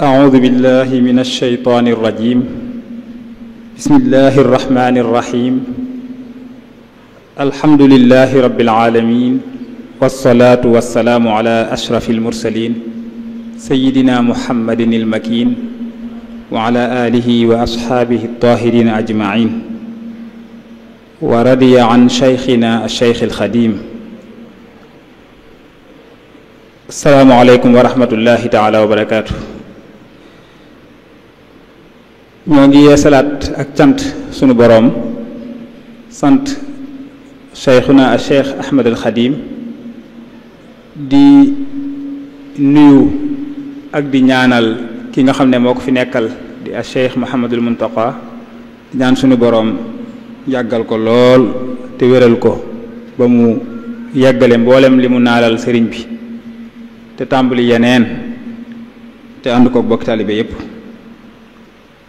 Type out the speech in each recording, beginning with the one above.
أعوذ بالله من الشيطان الرجيم بسم الله الرحمن الرحيم الحمد لله رب العالمين والصلاة والسلام على أشرف المرسلين سيدنا محمد المكين وعلى آله وأصحابه الطاهرين أجمعين ورضي عن شيخنا الشيخ الخديم السلام عليكم ورحمة الله تعالى وبركاته. ñoo ngi yeesalaat ak cant sunu boroom sant cheikhuna a cheikh Ahmad al Xadim di nuyu ak di ñaanal ki nga xam ne moo ko fi nekkal di a cheikh Muhammadul Muntaqa di ñaan sunu boroom yàggal ko lool te wéral ko ba mu yàggale mboolem li mu naalal sëriñ bi te tàmbali yeneen te ànd ko bokk taalibe yépp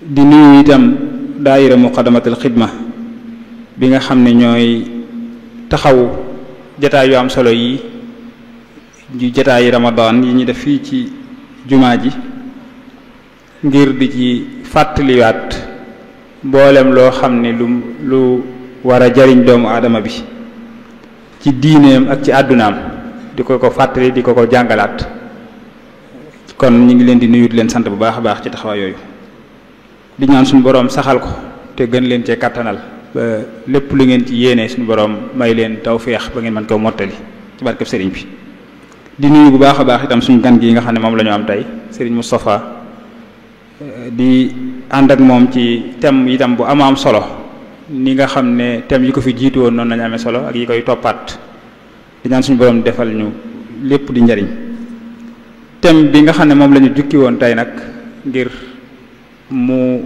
di nuyu itam daayira muqaddamatul xidma bi nga xam ne ñooy taxaw jataay yu am solo yi ju jataayi ramadan yi ñu def fii ci jumaa ji ngir di ci fàttaliwaat mboolem loo xam ne lu war a jariñ doomu aadama bi ci diineem ak ci àddunaam di ko fàttali di ko jàngalaat kon ñu ngi leen di nuyu di leen sant bu baax a baax ci taxawaay yooyu di ñaan suñu boroom saxal ko te gën leen cee kattanal ba lépp lu ngeen ci yéene suñu boroom may leen tawféex ba ngeen mën koo mottali ci barkeb sëriñ bi di nuyu bu baax a baax itam suñu gan gi nga xam ne moom la ñu am tey sëriñ Moustapha di ànd ak moom ci thème itam bu am solo ni nga xam ne thème yi ko fi jiitu woon noonu lañu amee solo ak yi koy toppaat di ñaan suñu boroom defal ñu lépp di njariñ thème bi nga xam ne moom la ñu jukki woon tey nag ngir mu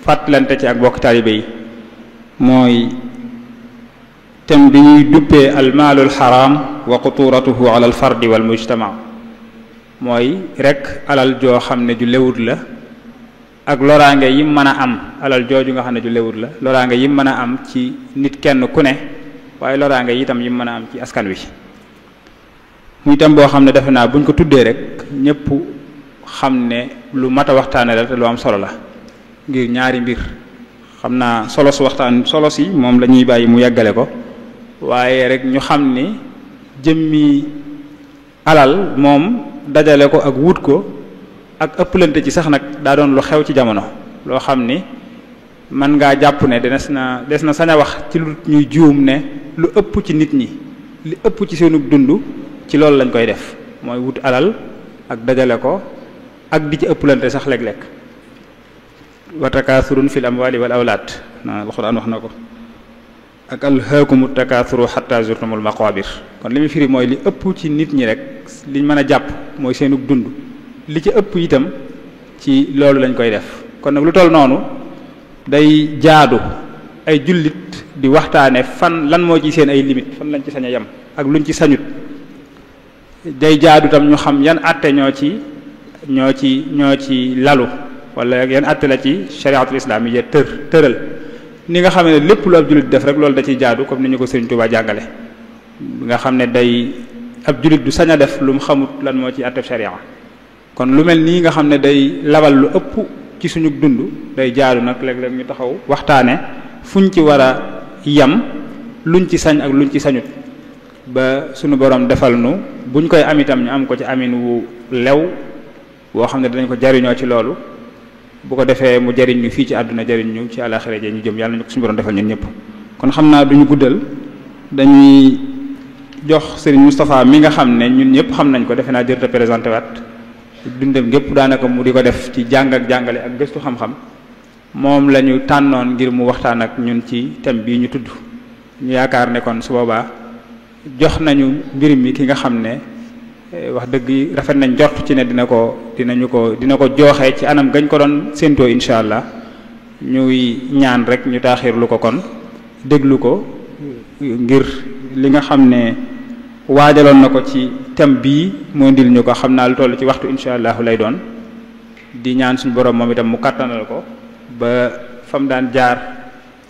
fàttalante ci ak bokk taalibe yi mooy thème bi ñuy duppee almaalul xaraam wa xuturatuhu ala al fardi wal mujtama mooy rek alal joo xam ne ju lewut la ak loraange yim mën a am alal jooju nga xam ne ju lewut la loraange yim mën a am ci nit kenn ku ne waaye loraange itam yim mën a am ci askan wi muy thème boo xam ne defe naa buñ ko tuddee rek ñëpp xam ne lu mat a waxtaane la te lu am solo la ngir ñaari mbir xam naa solo su waxtaan solo si moom la ñuy bàyyi mu yeggale ko waaye rek ñu xam ni jëmmi alal moom dajale ko ak wut ko ak ëpplante ci sax nag daa doon lu xew ci jamono loo xam ni mën ngaa jàpp ne des na sañ a wax ci lu ñuy juum ne lu ëpp ci nit ñi li ëpp ci seenu dund ci loolu lañ koy def mooy wut alal ak dajale ko ak di ci ëpplante sax léeg-léeg wa takaasurun fil amwali wal awlaad alxuraan wax na ko ak alhaakumu takaasuru xatta zurtumul maqaabir kon li muy firi mooy li ëpp ci nit ñi rek liñ mën a jàpp mooy seenu dund li ci ëpp itam ci loolu lañ koy def kon nag lu toll noonu day jaadu ay jullit di waxtaane fan lan moo ci seen ay limite fan lañ ci sañ a yem ak luñ ci sañut day jaadu tam ñu xam yan àtte ñoo ci lalu wala yan àtte la ci shariatul islamiyya tëral ni nga xam ne lépp lu ab jullit def rek loolu da ciy jaadu comme ni ñu ko Sëriñ Tuubaa jàngale nga xam ne day ab jullit du sañ a def lu mu xamut lan moo ci àtte sharia kon lu mel nii nga xam ne day labal lu ëpp ci suñu dund day jaadu nag léeg-léeg ñu taxaw waxtaane fuñ ci war a yam luñ ci sañ ak luñ ci sañut ba suñu borom defal nu buñ koy am itam ñu am ko ci amin wu lew boo xam ne dinañ ko jariñoo ci loolu bu ko defee mu jariñ ñu fii ci àdduna jariñ ñu ci àlaxira je ñu jëm yàlla nañu ko suñu borom defal ñun ñëpp kon xam naa duñu guddal dañuy jox Serigne Moustapha mi nga xam ne ñun ñëpp xam nañ ko defe naa jërta présenté waat dundam gépp daanaka mu di ko def ci jàng ak jàngale ak gëstu xam-xam moom la ñu tànnoon ngir mu waxtaan ak ñun ci thème bii ñu tudd ñu yaakaar ne kon su boobaa jox nañu mbir mi ki nga xam ne wax dëgg rafet nañ jort ci ne dina ko jooxee ci anam gañ ko doon séentoo incha allah ñuy ñaan rek ñu taaxirlu ko kon déglu ko ngir li nga xam ne waajaloon na ko ci thème bii moo ndil ñu ko xam naa lu toll ci waxtu incha allah lay doon di ñaan suñu borom moom itam mu kàttanal ko ba fam daan jaar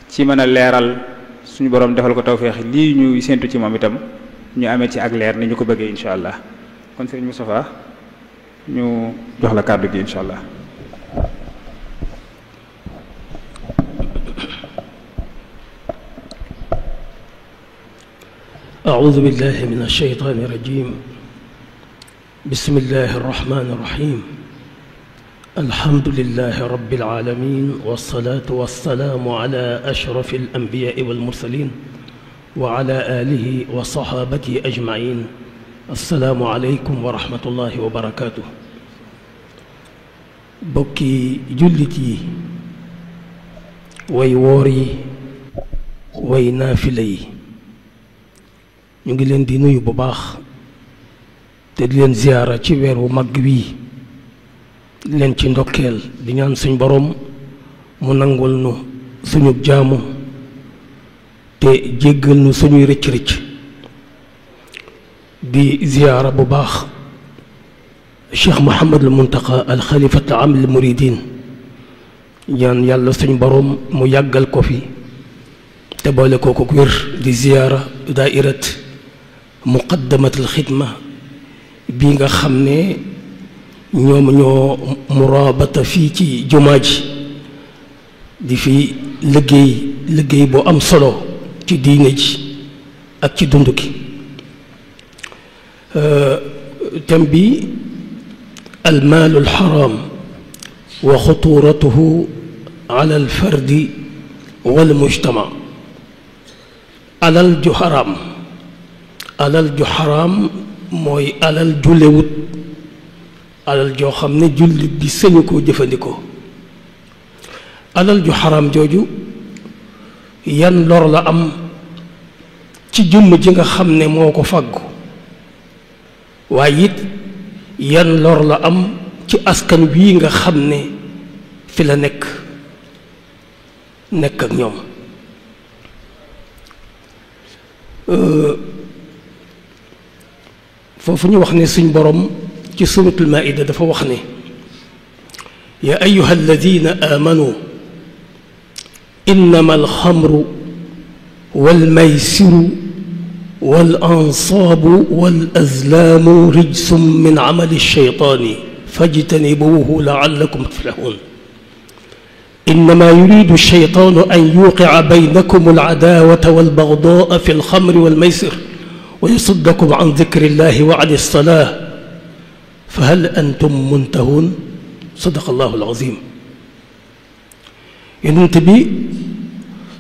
ci mën a leeral suñu borom defal ko tawféex lii ñuy séentu ci moom itam ñu amee ci ak leer ni ñu ko bëggee incha allah kon sëriñ Moustapha ñu jox la kàddu gi incha allah. أعوذ بالله من الشيطان الرجيم. بسم الله الرحمن الرحيم. الحمد لله رب العالمين، والصلاة والسلام على أشرف الأنبياء والمرسلين وعلى آله وصحابته أجمعين. السلام عليكم ورحمة الله وبركاته. بكي جلتي ويوري وينافلي ñu ngi leen di nuyu bu baax te di leen ziyaara ci weer wu mag wi di leen ci ndokkeel di ñaan suñ borom mu nangul nu suñu jaamu te jéggal nu suñuy rëcc-rëcc di ziyaara bu baax Cheikh Mouhamadul Muntaqa al xalifat am al muridin ñaan yàlla suñ borom mu yàggal ko fi te boole kooku wér di ziyaara daairat muqaddamatul xidma bi nga xam ne ñoom ñoo muraabata fii ci jumaa ji di fi liggéey bu am solo ci diine ji ak ci dund gi. thème bi almaalu alxaram wa xuturatuhu ala alfardi wal mujtama. alal ju xaraam mooy alal ju lewut, alal joo xam ne jullit bi sañu koo jëfandikoo. alal ju xaraam jooju yan lor la am ci jëmm ji nga xam ne moo ko fàggu, waaye it yan lor la am ci askan wii nga xam ne fi la nekk ak ñoom. foofu ñu wax ne suñ borom ci suratul maida dafa wax ne ya ayuha alladina amanu innama alxamru walmaysiru walansabu walazlaamu rijsum min amali alsheytaani fajtanibuuhu laallakum tuflixuun إنما يريد الشيطان أن يوقع بينكم العداوة والبغضاء في الخمر والميسر ويصدكم عن ذكر الله وعن الصلاة فهل أنتم منتهون. صدق الله العظيم. Yonent bi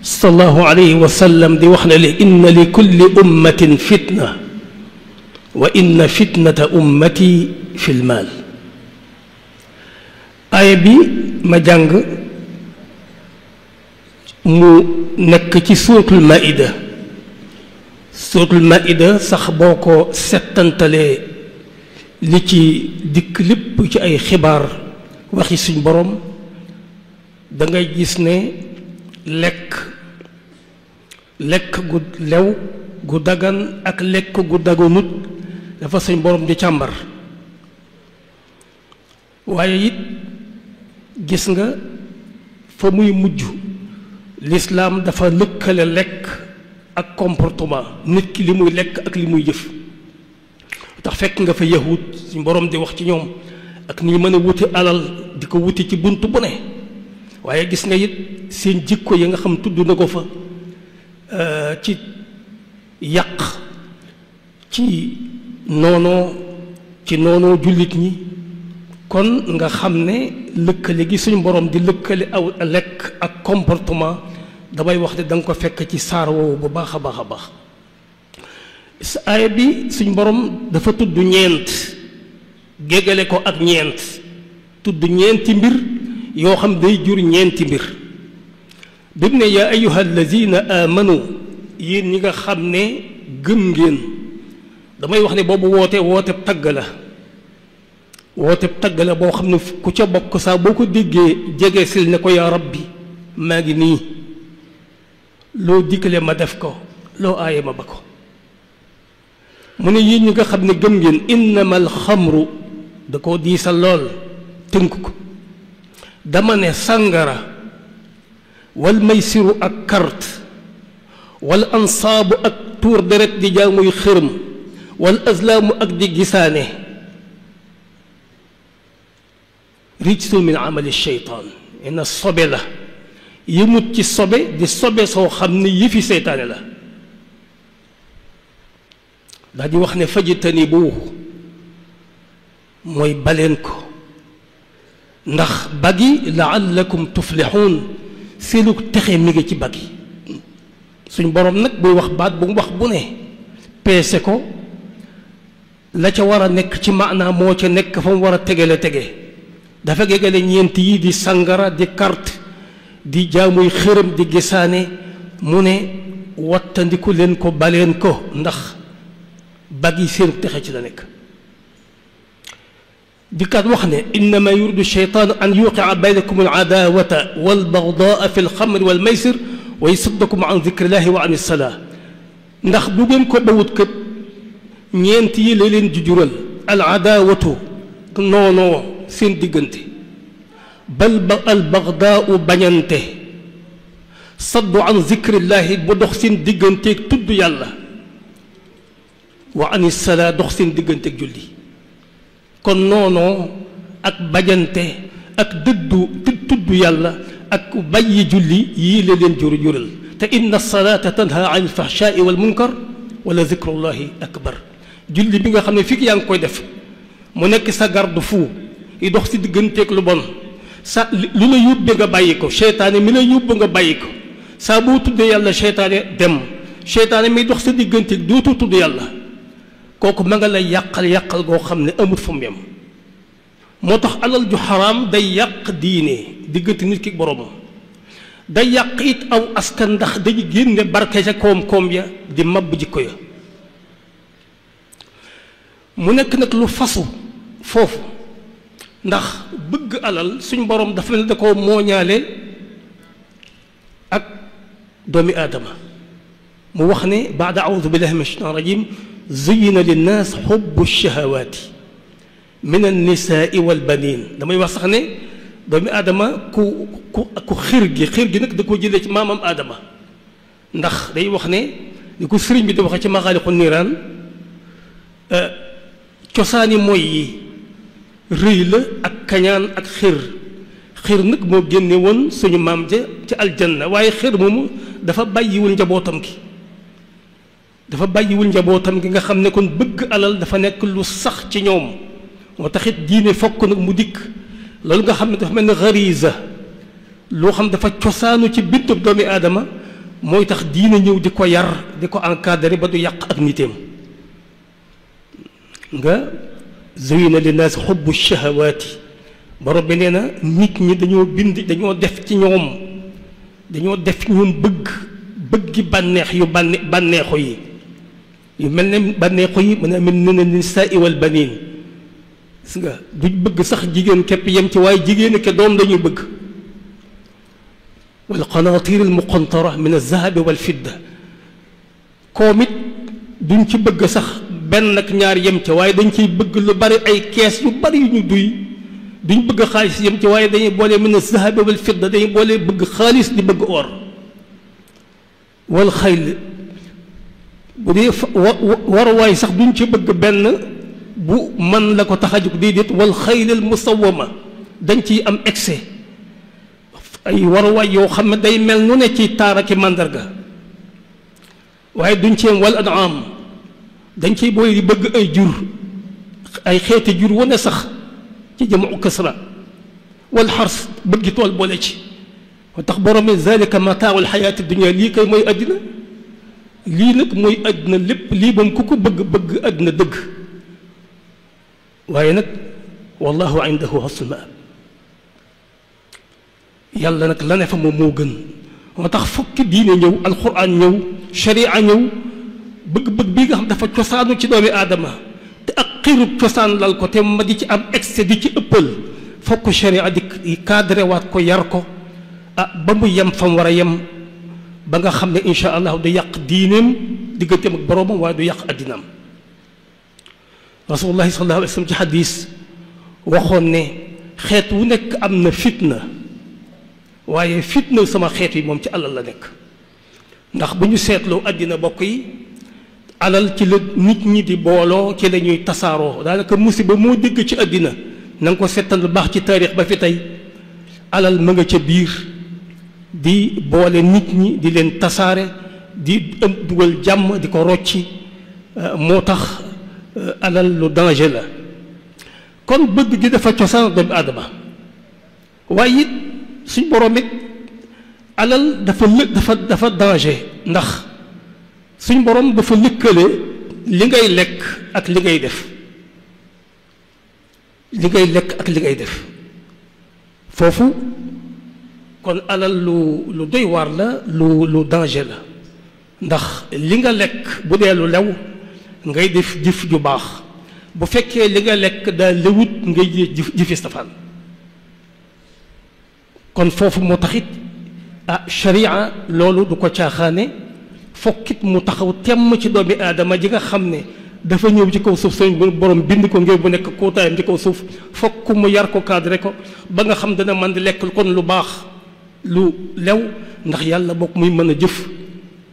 sallallahu alayhi wa sallam di wax ne inna li kulli ummatin fitna wa inna fitnata ummati fi lmaal. aaya bi ma jàng mu nekk ci suuratul maida. suuratul maida sax boo ko settantalee li ci dikk lépp ci ay xibaar waxi suñ borom da ngay gis ne lekk gu lew gu dagan ak lekk gu daganut dafa suñ borom di càmbar. waaye it gis nga fa muy mujj lislaam dafa lëkkale lekk ak comportement nit ki li muy lekk ak li muy jëf. tax fekk nga fa yahud suñ borom di wax ci ñoom ak ni mën a wuti alal di ko wuti ci bunt bu ne, waaye gis nga it seen jikko yi nga xam tudd na ko fa ci yàq, ci noonoo jullit ñi. kon nga xam ne lëkkale gi suñ borom di lëkkale aw lekk ak comportement damay wax ne da nga ko fekk ci saar woowu bu baax a baax a baax. aaya bi suñ borom dafa tudd ñeent géggale ko ak ñeent, tudd ñeenti mbir yoo xam day jur ñeenti mbir. bi mu ne yaa ayyuha allazina amanu, yéen ñi nga xam ne gëm ngeen, damay wax ne boobu woote tagg la. woote tagg la boo xam ne ku ca bokk saa boo ko déggee jege sil ne ko yaa rabbi maa ngi nii, loo dikkale ma def ko, loo aaye ma ba ko. mu ne yéen ñi nga xam ne gëm ngeen, innama alxamru da koo diisal lool tënk ko. dama ne sàngara wal maysiru ak carte wal ansaabu ak tuur deret di jaamuy xërëm wal azlaamu ak di gisaane rijsun min amali sheytaan ina sobe la yëmut ci sobe di sobe soo xam ne yëfi seytaane la. daal di wax ne fajtanibuuhu mooy baleen ko ndax bagi laallakum tuflixuun seenu texe mi ngi ci bagi suñ borom nag buy wax baat bu mu wax bu ne peese ko la ca war a nekk ci maanaa moo ca nekk fa mu war a tegale tege dafa gegale ñeent yi di sangara di carte di jaamuy xërëm di gisaane mu ne wattandiku leen ko baleen ko ndax bagi seenu texe ci la nekk dikkaat wax ne innama yuridu sheytaanu an yuqia baynakum aladaawata walbagdaa fi alxamri walmaysir wa yasuddakum an dikrillahi wa an ilsalaa ndax bu ngeen ko bawut kët ñeent yi la leen jujural aladaawatu noonoo seen diggante bal albagdaau bañante saddu an dikrillahi bu dox seen digganteeg tudd yàlla wa an ilsalaa dox seen digganteeg julli kon noonoo ak bañante ak dëddu tudd yàlla ak bàyyi julli yii la leen jural te inna salaata tanha an alfahshaai wal munkar wala zikrullahi akbar julli bi nga xam ne fii yaa ngi koy def mu nekk sa garde fou yi dox si digganteeg lu bon sa lu la yóbbe nga bàyyi ko seytaane mi la yóbbu nga bàyyi ko saa boo tuddee yàlla seytaane dem seytaane mi dox sa digganteeg dootu tudd yàlla kooku ma nga lay yàqal goo xam ne amut fu mu yem moo tax alal ju xaraam day yàq diine diggante nit ki boroomam day yàq it aw askan ndax dañu génne barke ca koom-koom ya di mabb jikko ya mu nekk nag lu fasu foofu ndax bëgg alal suñ borom dafa mel ne da koo mooñaale ak doomi aadama mu wax ne baada audu billahi min ashaitan rajim zuyyina linnaas xubbu shahawaati min annisaai walbanin damay wax sax ne doomi aadama ku xir gi nag da koo jëlee ci maamam aadama ndax day wax ne li ko sëriñ bi di waxee ci maxaaliqu niiraan cosaani mooy yi rëy la ak kañaan ak xir nag moo génne woon suñu maam ja ci aljanna waaye xir moomu dafa bàyyiwul njabootam gi nga xam ne kon bëgg alal dafa nekk lu sax ci ñoom moo taxit diine fokk nag mu dikk loolu nga xam ne dafa mel ne gariza loo xam dafa cosaanu ci bindub doomi aadama mooy tax diine ñëw di ko yar di ko encadré ba du yàq ak niteem nga zuyina linnaas xubbu shahawaati borom bi nee na nit ñi dañoo def ci ñoom bëggi bànneex yu bànneexu yi yu mel ne bànneexu yi mën a mel ne nisaa wal baniin gis nga duñ bëgg sax jigéen képp yem ci waaye jigéen ke doom dañuy bëgg wal qanaatiir al muqantara min az-zahabi wal fidda koom it duñ ci bëgg sax benn ak ñaar yem ca waaye dañ ciy bëgg lu bari ay kees yu bari yu ñu duy duñ bëgg xaalis yem ci waaye dañuy boole min az-zahabi wal fidda dañuy boole bëgg xaalis di bëgg or wal xayl bu dee waruwaay sax duñ ci bëgg benn bu man la ko tax a jóg déedéet wal xaylil musawwama dañ ciy am excès ay waruwaay yoo xam ne day mel nu ne ci taar ak màndarga waaye duñ ci am wal an'am dañ ciy booy di bëgg ay jur ay xeeti jur wane sax ci jamu kasra wal xars bëggi tool boole ci moo tax borom mi zalika mataaul xayaati dunya lii kay mooy àddina lii nag mooy àddina lépp lii moom ku ko bëgg àddina dëgg waaye nag wallahu indahu husnul maab yàlla nag la ne fa moom moo gën moo tax fukki diine ñëw alquran ñëw sharia ñëw bëgg-bëgg bii nga xam dafa cosaanu ci doomi aadama te ak xiru cosaan lal ko te ma di ci am excès di ci ëppal fokk sharia di cadré waat ko yar ko ba mu yem fa mu war a yem ba nga xam ne incha allah du yàq diineem digganteem ak boroomam waaye du yàq addinaam rasulullahi sallallahu alayhi wa sallam ci xadis waxoon ne xeet wu nekk am na fitna waaye fitna sama xeet yi moom ci alal la nekk ndax bu ñu seetloo àddina bokk yi alal ci la nit ñi di booloo ci la ñuy tasaaroo daanaka musiba moo dégg ci àddina na nga ko seetal bu baax ci taarix ba fi tey alal ma nga ca biir di boole nit ñi di leen tasaare di dugal jàmm di ko rocci moo tax alal lu danger la kon bëgg gi dafa cosaan doomu aadama waaye it suñ borom it alal dafa danger ndax suñ borom dafa lëkkale li ngay lekk ak li ngay def li ngay lekk ak li ngay def foofu kon alal lu doy waar la lu danger la ndax li nga lekk bu dee lu lew ngay def jëf ju baax bu fekkee li nga lekk daa lewut ngay jëfi safaan kon foofu moo taxit sharia loolu du ko caaxaane fokkit mu taxaw temm ci doomi aadama ji nga xam ne dafa ñëw ci kaw suuf suñ borom bind ko ngir bu nekk kóotaayam ci kaw suuf fokk mu yar ko cadré ko ba nga xam dana man di lekk kon lu baax lu lew ndax yàlla bokk muy mën a jëf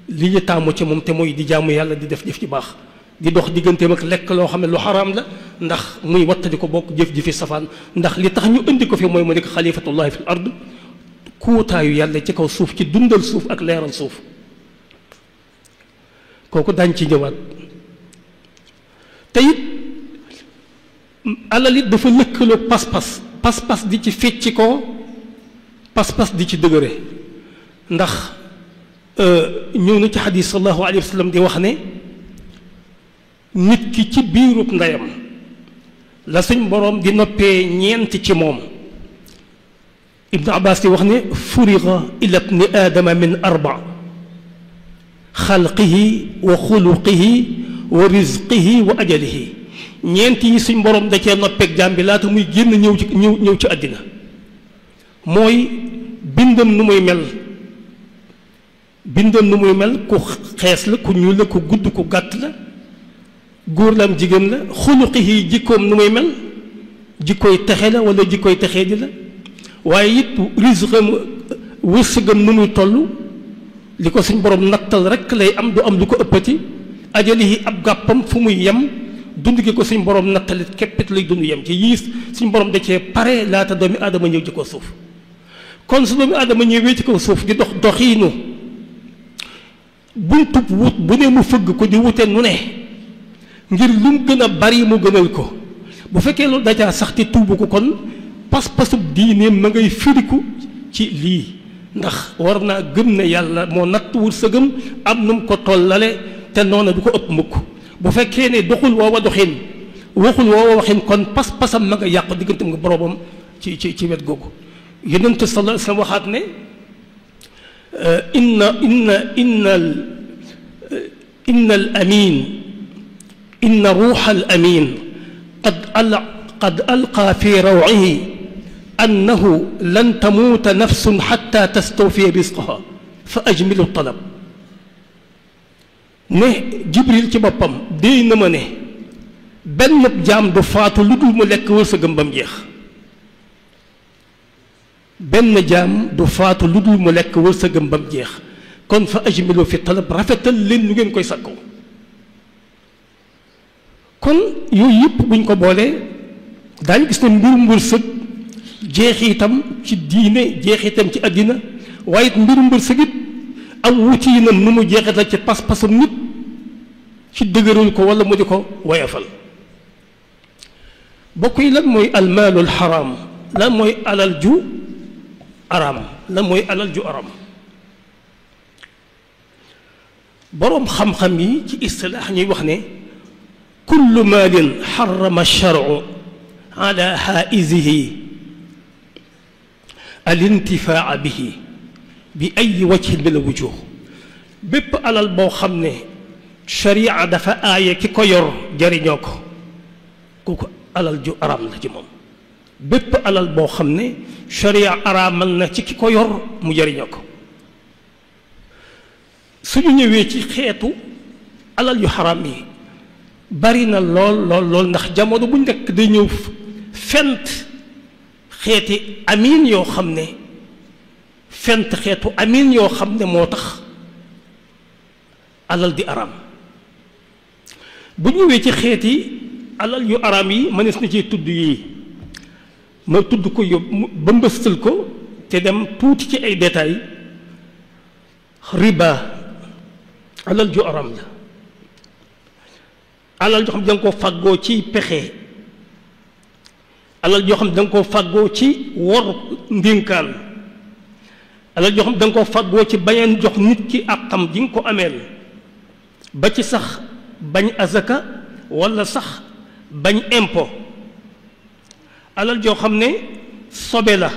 li ñu taamu ci moom te mooy di jaamu yàlla di def jëf ci baax di dox digganteem ak lekk loo xam ne lu xaraam la ndax muy wattadi ko bokk jëf-jëfi safaan ndax li tax ñu indi ko fi mooy mu nekk xalifatullahi fil ard kuutaayu yàlla ci kaw suuf ci dundal suuf ak leeral suuf kooku daañ ci ñëwaat te it alal it dafa lëkkaloo pas-pas di ci fecci ko pas-pas di ci dëgëre ndax ñëw na ci xadis sallallahu alayhi wa sallam di wax ne nit ki ci biirub ndeyam la suñ boroom di noppee ñeent ci moom ibnu abbas di wax ne furiga ila ibni aadama min arba xalqihi wa xuluqihi wa rizqihi wa ajalihi ñeent yi suñ boroom da cee noppeeg jaam bi laata muy génn ñëw ci àddina mooy bindam nu muy mel ku xees la ku ñuul la ku gudd ku gàtt la góor la am jigéen la xuluqihi jikkoom nu muy mel jikkooy texe la wala jikkooy texee di la waaye it rizqam wërsëgam nu muy toll li ko suñ borom nattal rekk lay am du am lu ko ëppati ajalihi ab gàppam fu muy yem dund gi ko suñ borom nattalit képpit lay dund yem ci yiis suñ borom da cee pare laata doomi aadama ñëw ci kaw suuf kon su doomi aadama ñëwee ci kaw suuf di dox doxiinu buntub wut bu ne mu fëgg ko di wute nu ne ngir lu mu gën a bari mu gënal ko bu fekkee loolu dajaa sax te tuubu ko kon pas-pasub diineem ma ngay firiku ci lii ndax war naa gëm ne yàlla moo natt wërsëgam am nu mu ko tollale te noona du ko ëpp mukk bu fekkee ne doxul woowa doxin waxul woowa waxin kon pas-pasam ma nga yàqu diggante nga boroomam ci wet googu yonent sallallahu alayhi wa sallam waxaat ne inna al amin inna ruuxa al amin qad alqa fi rawcihi annahu lan tamuuta nafsun xatta tastawfiya risqaha fa ajmilu talab ne jibril ci boppam déy na ma ne benn jaam du faatu lu dul mu lekk wërsëgam ba mu jeex benn jaam du faatu lu dul mu lekk wërsëgam ba mu jeex kon fa ajmilu fi talab rafetal leen lu ngeen koy sakkoo kon yooyu yëpp buñ ko boolee daañu gis ne mbirum wërsëg jeexitam ci diine jeexitam ci àddina waaye it mbirum wërsëg it am wutiinam nu mu jeexital ci pas-pasam nit ci dëgëral ko wala mu di ko woyafal bokk yi lan mooy almaalul xaraam lan mooy alal ju araam lan mooy alal ju araam boroom xam-xam yi ci istilaax ñuy wax ne kullu maalin xarama sharcu ala xaa'izihi alintifaa bihi bi ay wajhin min alwujuh bépp alal boo xam ne sharia dafa aaye ki ko yor jariñoo ko kooku alal ju araam la ci moom bépp alal boo xam ne sharia araamal na ci ki ko yor mu jariñoo ko suñu ñëwee ci xeetu alal yu xaraam yi bari na lool ndax jamono bu nekk day ñëw fent xeeti amiin yoo xam ne fent xeetu amiin yoo xam ne moo tax alal di araam bu ñëwee ci xeeti alal yu araam yi mënees na ci tudd yii ma tudd ko yóbbu ba mbëstal ko te dem tuuti ci ay détails riba alal ju araam la alal joo xam ne da nga koo fàggoo ci pexe, alal joo xam ne da nga koo fàggoo ci wor ndénkaan, alal joo xam ne da nga koo fàggoo ci bañeen jox nit ki àqam ji nga ko ameel, ba ci sax bañ azaka walla sax bañ impôt. alal joo xam ne sobe la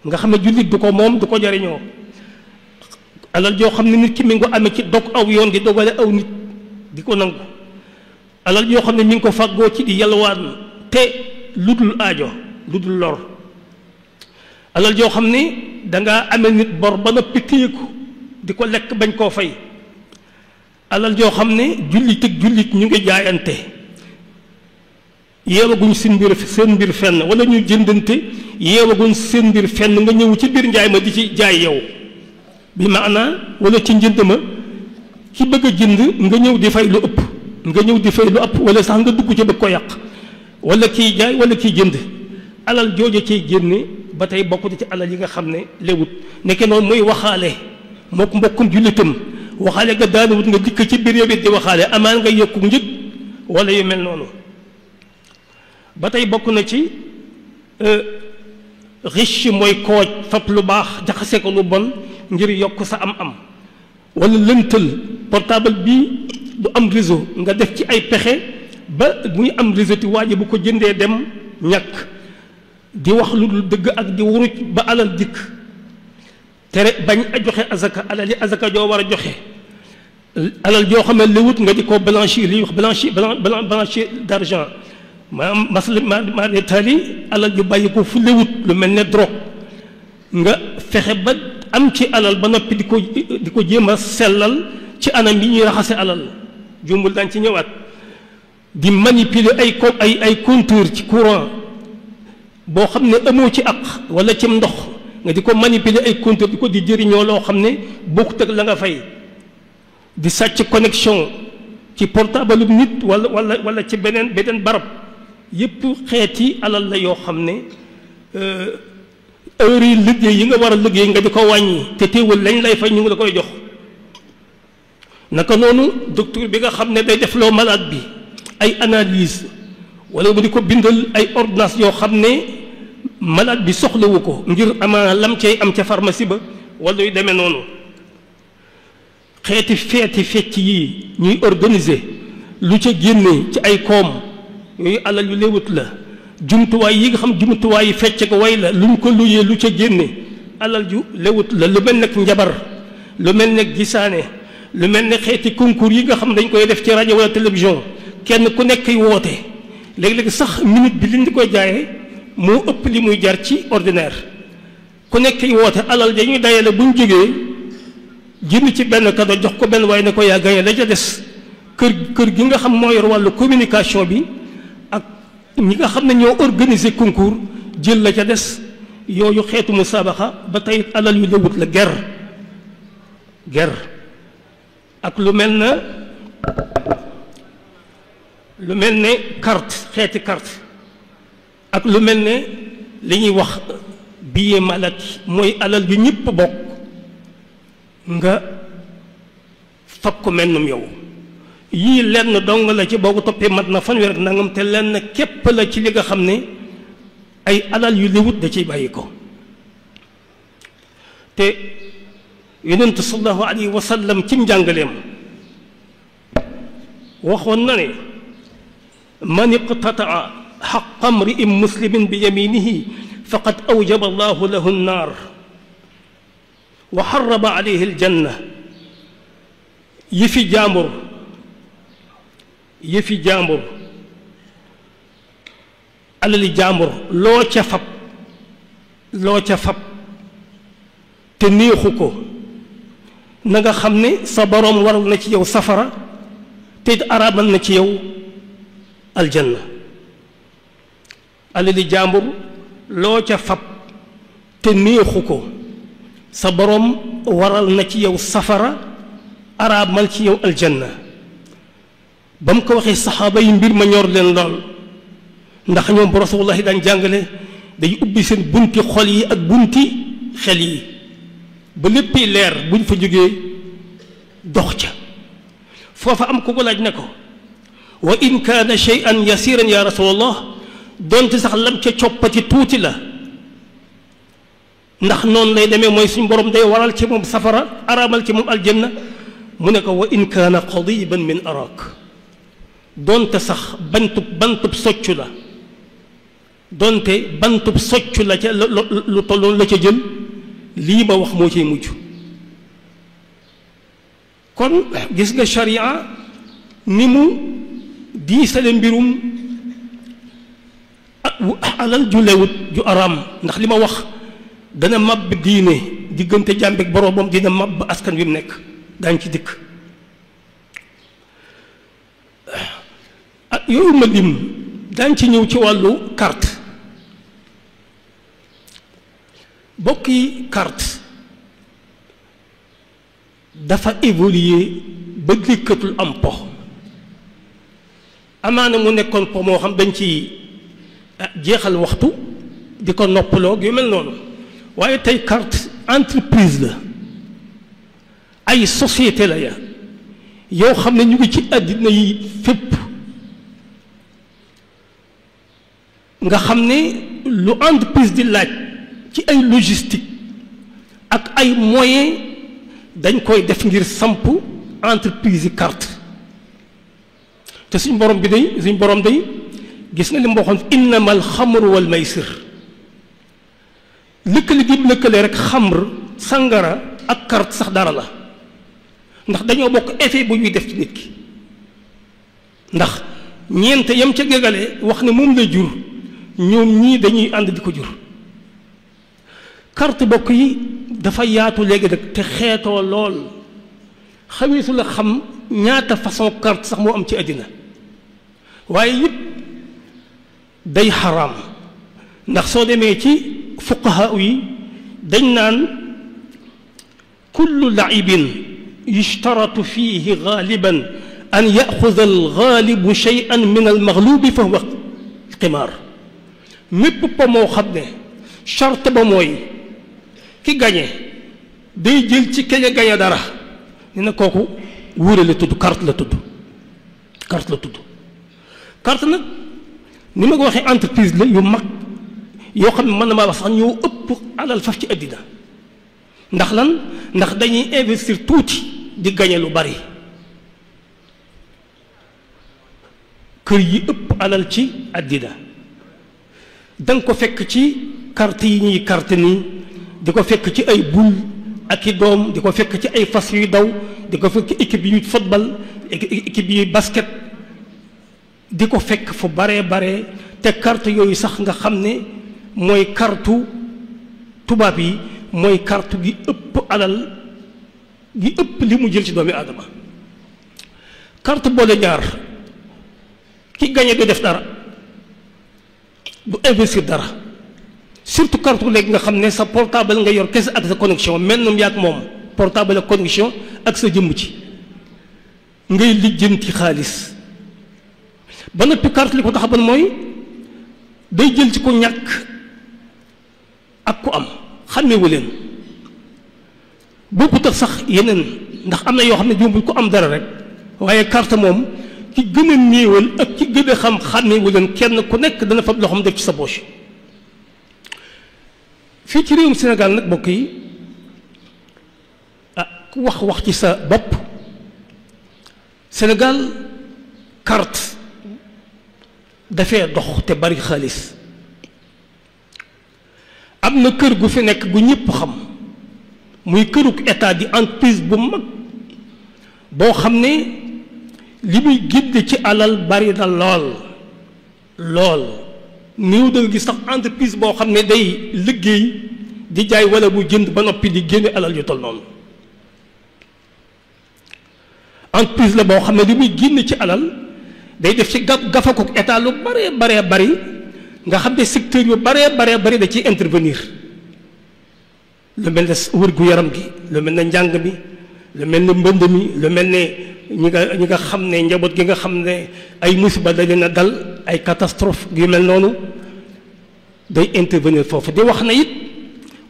nga xam ne jullit du ko moom du ko jariñoo, alal joo xam ne nit ki mi ngi ko amee ci dog aw yoon di dogale aw nit di ko nangu, alal yoo xam ne mi ngi ko fàggoo ci di yalwaan te lu dul aajo lu dul lor, alal joo xam ne dangaa amee nit bor ba noppi téye ko di ko lekk bañ koo fay, alal joo xam ne jullit ak jullit ñu ngi jaayante yeewaguñ seen mbir fenn wala ñu jëndante yeewaguñ seen mbir fenn nga ñëw ci biir njaay ma di ci jaay yow bi maanaa wala ci njënd ma ki bëgg a jënd nga ñëw di fay lu ëpp wala sax nga dugg ci bëgg ko yàq wala kiy jaay wala kiy jënd, alal jooju ciy génne ba tey bokk ci alal yi nga xam ne lewut. nekke noonu muy waxaale mook mbokkum jullitam, waxaale nga daanawut nga dikk ci biir yow it di waxaale amaan nga yokku njëg wala yu mel noonu. ba tey bokk na ci riche mooy kooj fab lu baax jaxase ko lu bon ngir yokk sa am-am, wala lëntal portable bi du am réseau nga def ci ay pexe ba muy am réseau ti waa ji bu ko jëndee dem ñàkk, di wax lu dul dëgg ak di wuruj ba alal dikk, tere bañ a joxe azaka, alal yi azaka joo war a joxe, alal joo xam ne lewut nga di ko blanchir li wax blanchir d'argent, maa ne tali alal ju bàyyi ko fu lewut lu mel ne drogue nga fexe ba am ci alal ba noppi di ko jéem a sellal ci anam yi ñuy raxase alal jumbul daan ci ñëwaat, di manipuler ay compteur ci courant boo xam ne amoo ci aq wala ci ndox nga di ko manipuler ay compteur di ko di jëriñoo loo xam ne bokkut ak la nga fay, di sàcc connexion ci portable nit wala ci beneen barab. yépp xeeti alal la yoo xam ne heure yi liggéey yi nga war a liggéey nga di ko wàññi te teewul lañ lay fay ñu ngi la koy jox. naka noonu docteur bi nga xam ne day def loo malade bi ay analyse wala mu di ko bindal ay ordonnance yoo xam ne malade bi soxlawu ko ngir ama lam cay am ca pharmacie ba wala yu demee noonu. xeeti fecc yi ñuy organiser lu ca génne ci ay koom yooyu alal yu léwut la, jumtuwaay yi nga xam jumtuwaay yi fecc ko way la luñ ko luyee lu ca génne alal ju léwut la, lu mel nag njabar, lu mel nag gisaane, lu mel ne xeeti concours yi nga xam dañ koy def ci rajo wala télévision kenn ku nekk woote léeg-léeg sax minute bi liñ di koy jaayee moo ëpp li muy jar ci ordinaire, ku nekk woote alal dañuy dayale buñ jógee jënd ci benn cadeau jox ko benn waaye ne ko yaa gañe la ca des kër gi nga xam moo yor wàllu communication bi ak ñi nga xam ne ñoo organiser concours jël la ca des. yooyu xeetu musaabaxa ba tey alal yu lewut la ger ak lu mel ne carte xeeti carte ak lu mel ne li ñuy wax billet malati mooy alal yu ñëpp bokk nga fab ko mennum yow yii lenn dong la ci boo ko toppee mat na fanweer ak nangam te lenn képp la ci li nga xam ne ay alal yu lewut da ciy bàyyi ko te yonent sallallahu alayhi wa sallam ci njàngaleem waxoon na ne man iqtataa xaqa mri'in muslimin bi yaminihi faqad awjaba allahu lahu nnaar wa xarama alayhi aljanna yëfi jàmbur alali jàmbur loo ca fab te neexu ko na nga xam ne sa boroom waral na ci yow safara te it araamal na ci yow aljanna alali jàmbur loo ca fab te neexu ko sa boroom waral na ci yow safara araamal ci yow aljanna ba mu ko waxee saxaaba yi mbir ma ñor leen lool ndax ñoom bu rasulullahi daan jàngale day ubbi seen bunti xol yi ak bunti xel yi ba léppi leer buñ fa jógee dox ca foofa am ku ko laaj ne ko wa in kaana shay'an yasiran ya rasulallah donte sax lam ca coppati tuuti la ndax noonu lay demee mooy suñ borom day waral ci moom safara araamal ci moom aljanna mu ne ko wa in kaana qadiban min arak donte sax bantub soccu la donte bantub soccu la ca lu tolloon la ca jël lii ma wax moo ciy mujj kon gis nga sharia ni mu diisale mbirum alal ju lewut ju araam ndax li ma wax dana màbb diine diggante jàmbek boroomam dina màbb askan wi mu nekk daañ ci dikk ak yooyu ma lim daañ ci ñëw ci wàllu carte bokk yi carte dafa évoluer ba dikkatul am po amaana mu nekkoon po moo xam dañ ci jeexal waxtu di ko noppaloo yu mel noonu waaye tey carte entreprise la ay société la ya yow xam ne ñu ngi ci àddina yi fépp nga xam ne lu entreprise di laaj ci ay logistique ak ay moyens dañ koy def ngir samp entreprise yi carte te suñ borom day gis nga li mu waxoon innama alxamru wal maysir lëkkale gi lëkkale rek xamr sangara ak carte sax dara la ndax dañoo bokk effet bu ñuy def ci nit ki ndax ñeent yam ca gégale wax ne moom lay jur ñoom ñii dañuy ànd di ko jur carte bokk yi dafa yaatu léegi nag te xeetoo lool xawee su la xam ñaata façon carte sax moo am ci àddina waaye yëpp day xaraam ndax soo demee ci fuqahaa yi dañ naan kullu laibin yushtaratu fihi gaaliban an yaxuda algaalibu cheyan min almaxlubi fa huwa qimaar mépp po moo xam ne charte ba mooy ki gañe day jël ci keña gañe dara ni na kooku wóore la tudd carte la tudd carte nag ni ma ko waxee entreprise la yu mag yoo xam ne mën na maa wax sax ñoo ëpp alal faf ci àddina ndax lan ndax dañuy investir tuuti di gañe lu bari kër yi ëpp alal ci àddina da nga ko fekk ci carte yi ñuy carte nii di ko fekk ci ay bul ak i doom di ko fekk ci ay fas yuy daw di ko fekk équipe yuy football équipe yuy basket di ko fekk fu baree bare te carte yooyu sax nga xam ne mooy kartu tubaab yi mooy carte gi ëpp alal gi ëpp li mu jël ci doomi aadama carte boole ñaar ki gañe du def dara du investir dara surtout carte léegi nga xam ne sa portable nga yor kese ak sa connexion mel na mu yàgg moom portable ak connexion ak sa jëmm ci ngay lijjanti xaalis ba noppi carte li ko tax ban mooy day jël ci ko ñàkk ak ku am xàmmewu leen boobu tax sax yeneen ndax am na yoo xam ne jombul ku am dara rek waaye carte moom ki gën a néewal ak ki gën a xam xàmmewu leen kenn ku nekk dana fab loo xam def ci sa poche fii ci réewum Sénégal nag mbokk yi ku wax ci sa bopp Sénégal carte dafee dox te bari xaalis am na kër gu fi nekk gu ñëpp xam muy këruk état di entreprise bu mag boo xam ne li muy génne ci alal bari na lool néew da nga gis sax entreprise boo xam ne day liggéey di jaay wala bu jënd ba noppi di génne alal yu tol noonu entreprise la boo xam ne li muy génne ci alal day def ci gafakuk état lu baree bari nga xam ne secteur yu baree bari da ciy intervenir lu mel ne wërgu yaram gi lu mel ne njàng mi lu mel ne mbënd mi lu mel ne ñi nga xam ne njaboot gi nga xam ne ay musiba da leen a dal ay catastrophe yu mel noonu day intervenir foofu di wax na it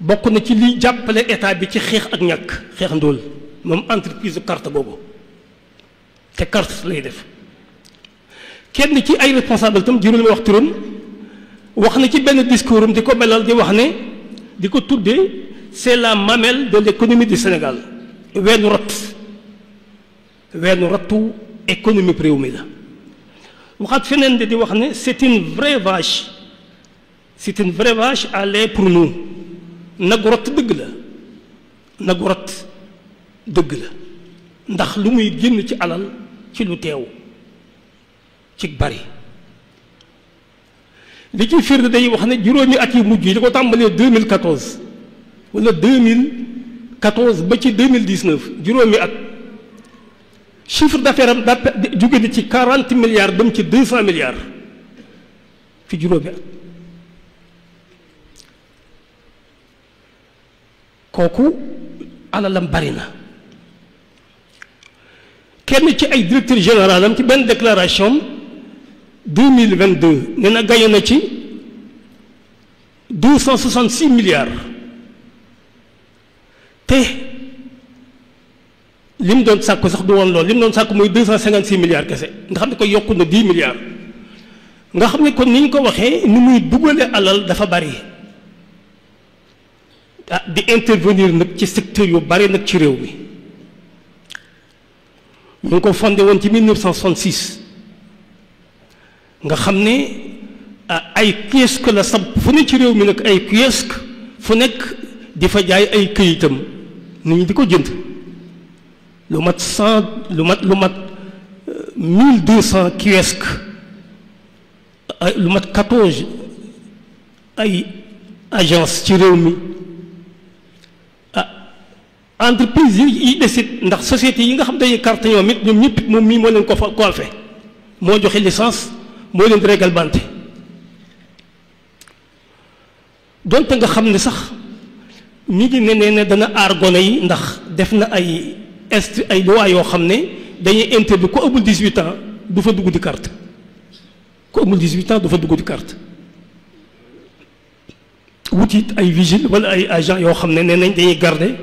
bokk na ci liy jàppale état bi ci xeex ak ñàkk xeex ndóol moom entreprise carte boobu te carte lay def kenn ci ay responsable tam jurul ma wax turam wax na ci benn discours am di ko melal di wax ne di ko tuddee c'est la mamelle de l'économie du Sénégal weenu rottu économie réew mi la waxaat feneen di wax ne c'est une vraie vache à lait pour nous nag rot dëgg la ndax lu muy génn ci alal ci lu teew ci bari li ci firnde day wax ne juróomi at yu mujj yi da ko tàmbalee 2014 wala 2014 ba ci 2019 juróomi at chiffre d'affaires am daa jóge ni ci 40 milliards dem ci 200 milliards fi juróomi at kooku alalam bari na kenn ci ay directeur général am ci benn déclaration 2022 nee na gañe na ci 266 milliards te li mu doon sàkku sax du woon loolu li mu doon sàkku mooy 256 milliards kese nga xam ne ko yokku na 10 milliards nga xam ne kon ni ñu ko waxee ni muy dugale alal dafa bari di intervenir nag ci secteur yu bari nag ci réew mi ñu ngi ko fondé woon ci 1966 nga xam ne ay kiosque la samp fu ne ci réew mi nag ay kiosque fu nekk di fa jaay ay këyitam nit ñi di ko jënd lu mat 1200 kiosque lu mat 14 ay agence ci réew mi entreprise yi desit ndax société yi nga xam dañuy carte ñoom it ñoom ñëpp moom mii moo leen ko fa coiffé moo joxe licence moo leen di réglementé donte nga xam ne sax ñi ngi ne dana aar gone yi ndax def na ay loi yoo xam ne dañuy interdit ku amul 18 ans du fa dugg di carte wutit ay vigile wala ay agent yoo xam ne nee nañ dañuy garder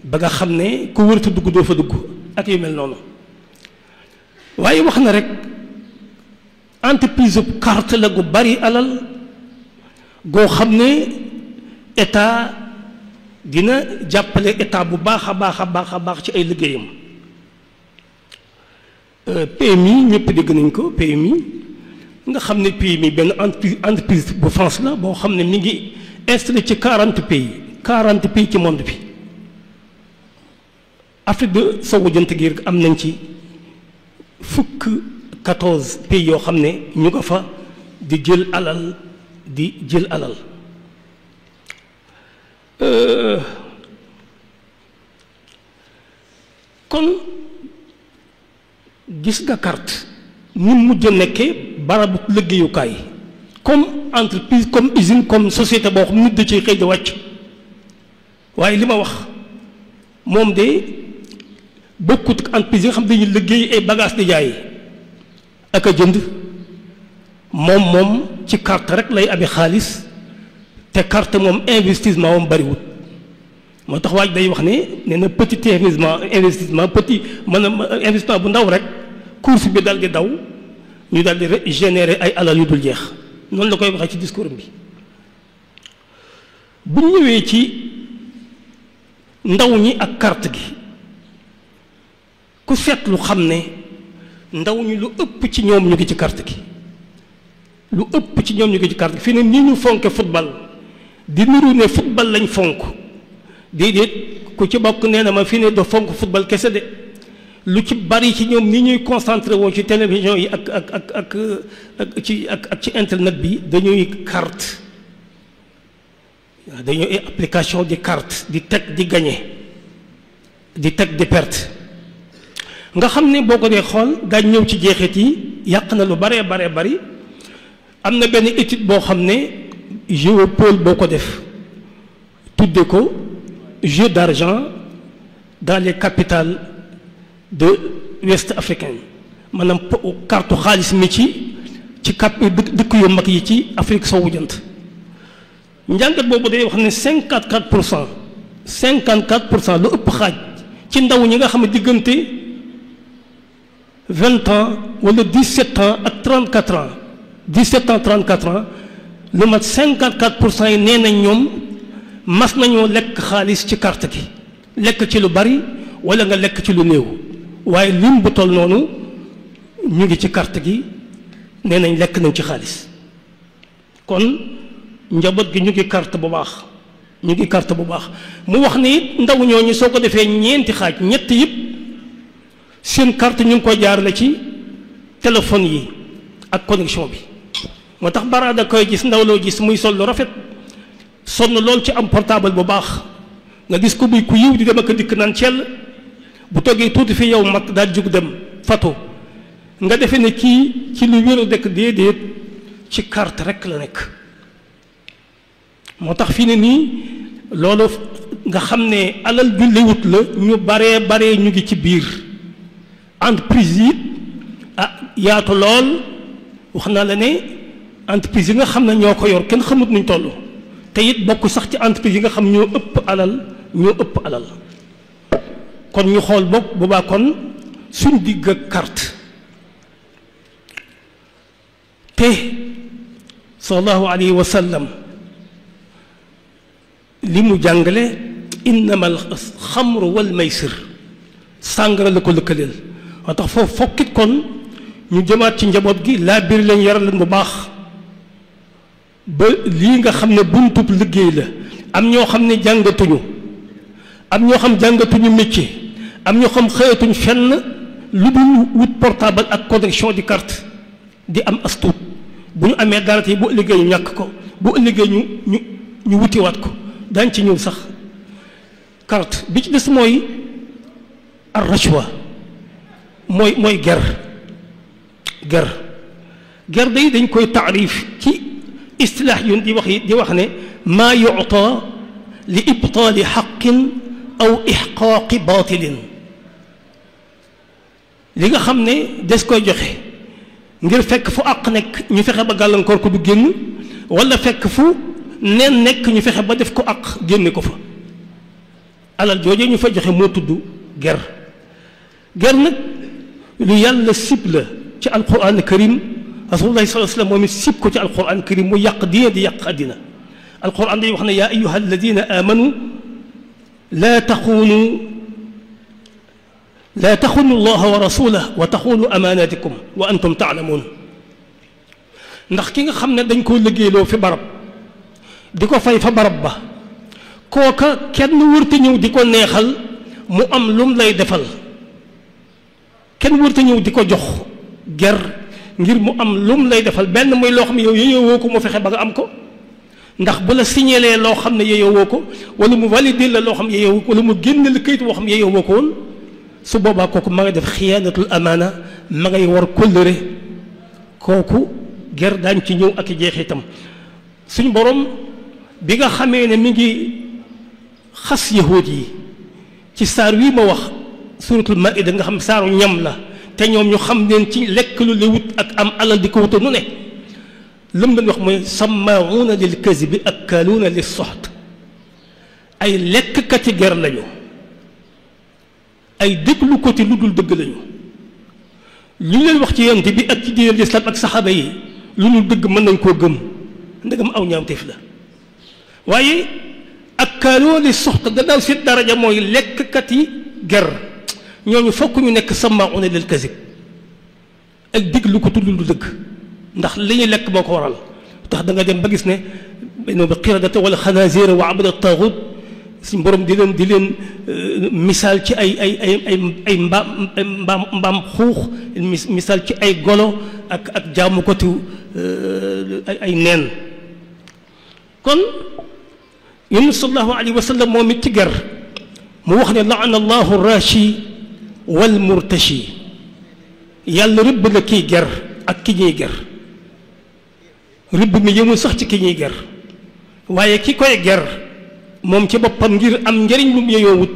ba nga xam ne ku wërta dugg doo fa dugg ak yu mel noonu waaye wax na rek entreprise carte la gu bari alal goo xam ne état dina jàppale état bu baax a baax ci ay liggéeyam PMI ñëpp dégg nañ ko PMI nga xam ne PMI benn entreprise bu France la boo xam ne mi ngi installé ci 40 pays ci monde bi Afrique de sowu jant gi am nañ ci 14 pays yoo xam ne ñu nga fa di jël alal kon gis nga carte ni mujj a nekkee barabu liggéeyukaay comme entreprise comme usine comme société boo xam nit da ciy xëy di wàcc waaye li ma wax moom de bokkut ak entreprise yi nga xam dañuy liggéey ay bagages di jaay ak a jënd moom ci carte rek lay amee xaalis te carte moom investissement moom bariwut moo tax waaj day wax ne nee na petit investissement petit maanaam investissement bu ndaw rek course bi dal di daw ñu dal di générer ay alal yu dul jeex noonu la koy waxee ci discours bi bu ñëwee ci ndaw ñi ak carte gi ku seetlu xam ne ndaw ñi lu ëpp ci ñoom ñu ngi ci carte gi fii ne nii ñu fonke football di niru ne football lañ fonk déedéet ku ci bokk nee na ma fii ne do fonk football kese de lu ci bari ci ñoom ni ñuy concentré woo ci télévision yi ak ci internet bi dañuy carte dañuy application di carte di teg di gagné di teg di perte nga xam ne boo ko dee xool daañ ñëw ci jeexit yi yàq na lu baree bari am na benn étude boo xam ne Géopol boo ko def tudde ko jeu d'argent dans les capitales de l'Ouest africain maanaam carte xaalis mi ci dëkk yu mag yi ci Afrique sowu jant njàngat boobu day wax ne 54% lu ëpp xaaj ci ndaw ñi nga xam ne diggante 20 ans wala 17 ans ak 34 ans 17 ans 34 ans lu mat 54% yi nee nañ ñoom mas nañoo lekk xaalis ci carte gi lekk ci lu bari wala nga lekk ci lu néew waaye lim bu toll noonu ñu ngi ci carte gi nee nañ lekk nañ ci xaalis kon njaboot gi ñu ngi carte bu baax ñu ngi carte bu baax mu wax ni ndaw ñooñu soo ko defee ñeenti xaaj ñett yëpp seen carte ñu ngi ko jaarale ci téléphone yi ak connexion bi moo tax baraada koy gis ndaw loo gis muy sol lu rafet sonn lool ci am portable bu baax nga gis ko muy ku yiw di dem ak dikk naan cell bu toggee tuuti fi yow mag daal jug dem fatu nga defe ne kii ci lu wéru dekk déedéet ci carte rek la nekk moo tax fii ne nii loolu nga xam ne alal bi liwut la ñu baree ñu ngi ci biir entreprise yi yaatu lool wax naa la ne entreprise yi nga xam ne ñoo ko yor kenn xamut nuñ toll te it bokk sax ci entreprise yi nga xam ñoo ëpp alal kon ñu xool bokk boobaa kon suñ digg ak carte te sallallahu alayhi wa sallam li mu jàngale innama al xamru wal maysir sàngara la ko lëkkaleel moo tax foofu fokkit kon ñu jëmaat ci njaboot gi laa biir leen yaral leen bu baax ba lii nga xam ne buntub liggéey la am ñoo xam ne jàngatuñu am ñoo xam jàngatuñu métier am ñoo xam xëyatuñ fenn lu dul wut portable ak connexion di carte di am astuut bu ñu amee dara tey bu ëllëgee ñu ñàkk ko bu ëllëgee ñu wutiwaat ko daañ ci ñëw sax carte bi ci des mooy ar rachwa mooy ger day dañ koy taarif ci istilaax yun di wax ne maa yuta li ibtaali xaqin aw ixqaaqi baatilin li nga xam ne des koy joxe ngir fekk fu àq nekk ñu fexe ba gàllankoor ko du génn wala fekk fu neen nekk ñu fexe ba def ko àq génne ko fa alal jooje ñu fa joxe moo tudd ger nag lu yàlla sib la ci alquran karim rasulullah sallallahu alayhi wa sallam moom it sib ko ci alquran karim mu yàq diine di yàq àddina alquran day wax ne yaa ayyuha alladina amanu laa taxunu allaha wa rasulahu wa taxunu amanatikum wa antum taalamuun ndax ki nga xam ne dañ koo liggéeyloo fi barab di ko fay fa barab ba kooka kenn wërta ñëw di ko neexal mu am lum lay defal kenn wërta ñëw di ko jox ger ngir mu am lum lay defal benn muy loo xam ne yow yeyoo woo ko mu fexe ba nga am ko ndax bu la signalee loo xam ne yeyoo woo ko wala mu validé la loo xam ne yeyoo woo ko wala mu génn la këyit woo xam ne yeyoo woo ko woon su boobaa kooku ma ngay def xiyaanatul amaana ma ngay war kóllëre kooku ger daañ ci ñëw ak jeexitam suñ borom bi nga xamee ne mi ngi xas yahuud yi ci saar wii ma wax suratul maida nga xam saaru ñam la te ñoom ñu xam leen ci lekk lu wut ak am alal di ko wuta nu ne lam leen wax mooy sammaauuna lil kazibi akkaaluuna lis soxt ay lekkkati ger lañu ay déglu ko ci lu dul dëgg lañu lu leen wax ci yonent bi ak ci diine lislaam ak saxaaba yi lu dul dëgg mën nañ koo gëm ndegam aw ñaawteef la waaye akkaaluuna lis soxt gannaaw seen daraja mooy lekkkati ger ñooñu fokk ñu nekk sammaauuna lil kazib ak déglu ko tuddul du dëgg ndax li ñuy lekk moo ko waral tax da nga dem ba gis ne benn bi qiradata wala xanaazira wa abada taaxut suñ borom di leen misaal ci ay mbaam xuux misaal ci ay golo ak jaamu ko ay neen kon yonent sallallahu alayhi wa sallam moom it ci ger mu wax ne laana allahu rashi wal murtashi yàlla rëbb na kii ger ak ki ñuy ger rëbb mi yëmul sax ci ki ñuy ger waaye ki koy ger moom ci boppam ngir am njëriñ lu mu yeyoowut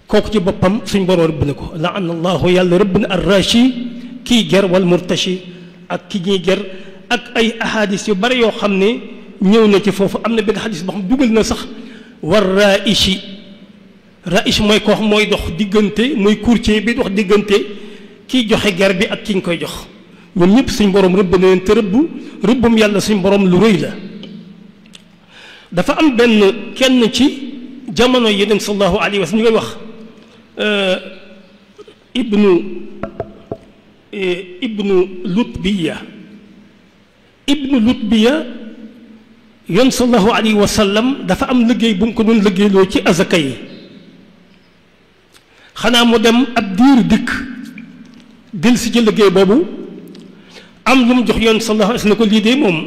kooku ci boppam suñ borom rëbb na ko laana allahu yàlla rëbb na arrashi kii ger wal murtashi ak ki ñuy ger ak ay ahadis yu bari yoo xam ne ñëw na ci foofu am na benn xadis boo xam dugal na sax war raishi mooy koo xam mooy dox diggante mooy courtier bi dox diggante kiy joxe ger bi ak ki ñu koy jox ñoom ñëpp suñ borom rëbb na leen te rëbbum yàlla suñ borom lu rëy la. dafa am benn kenn ci jamono yeneen sallallahu alayhi wa sallam ñu koy wax ibnu Lutbiya yoon sallallahu alayhi wa sallam dafa am liggéey bu mu ko doon liggéeyloo ci azaka yi xanaa mu dem ab diir dikk del si ci liggéey boobu am lu mu jox yoon sallallahu alayhi wa sallam ne ko lii de moom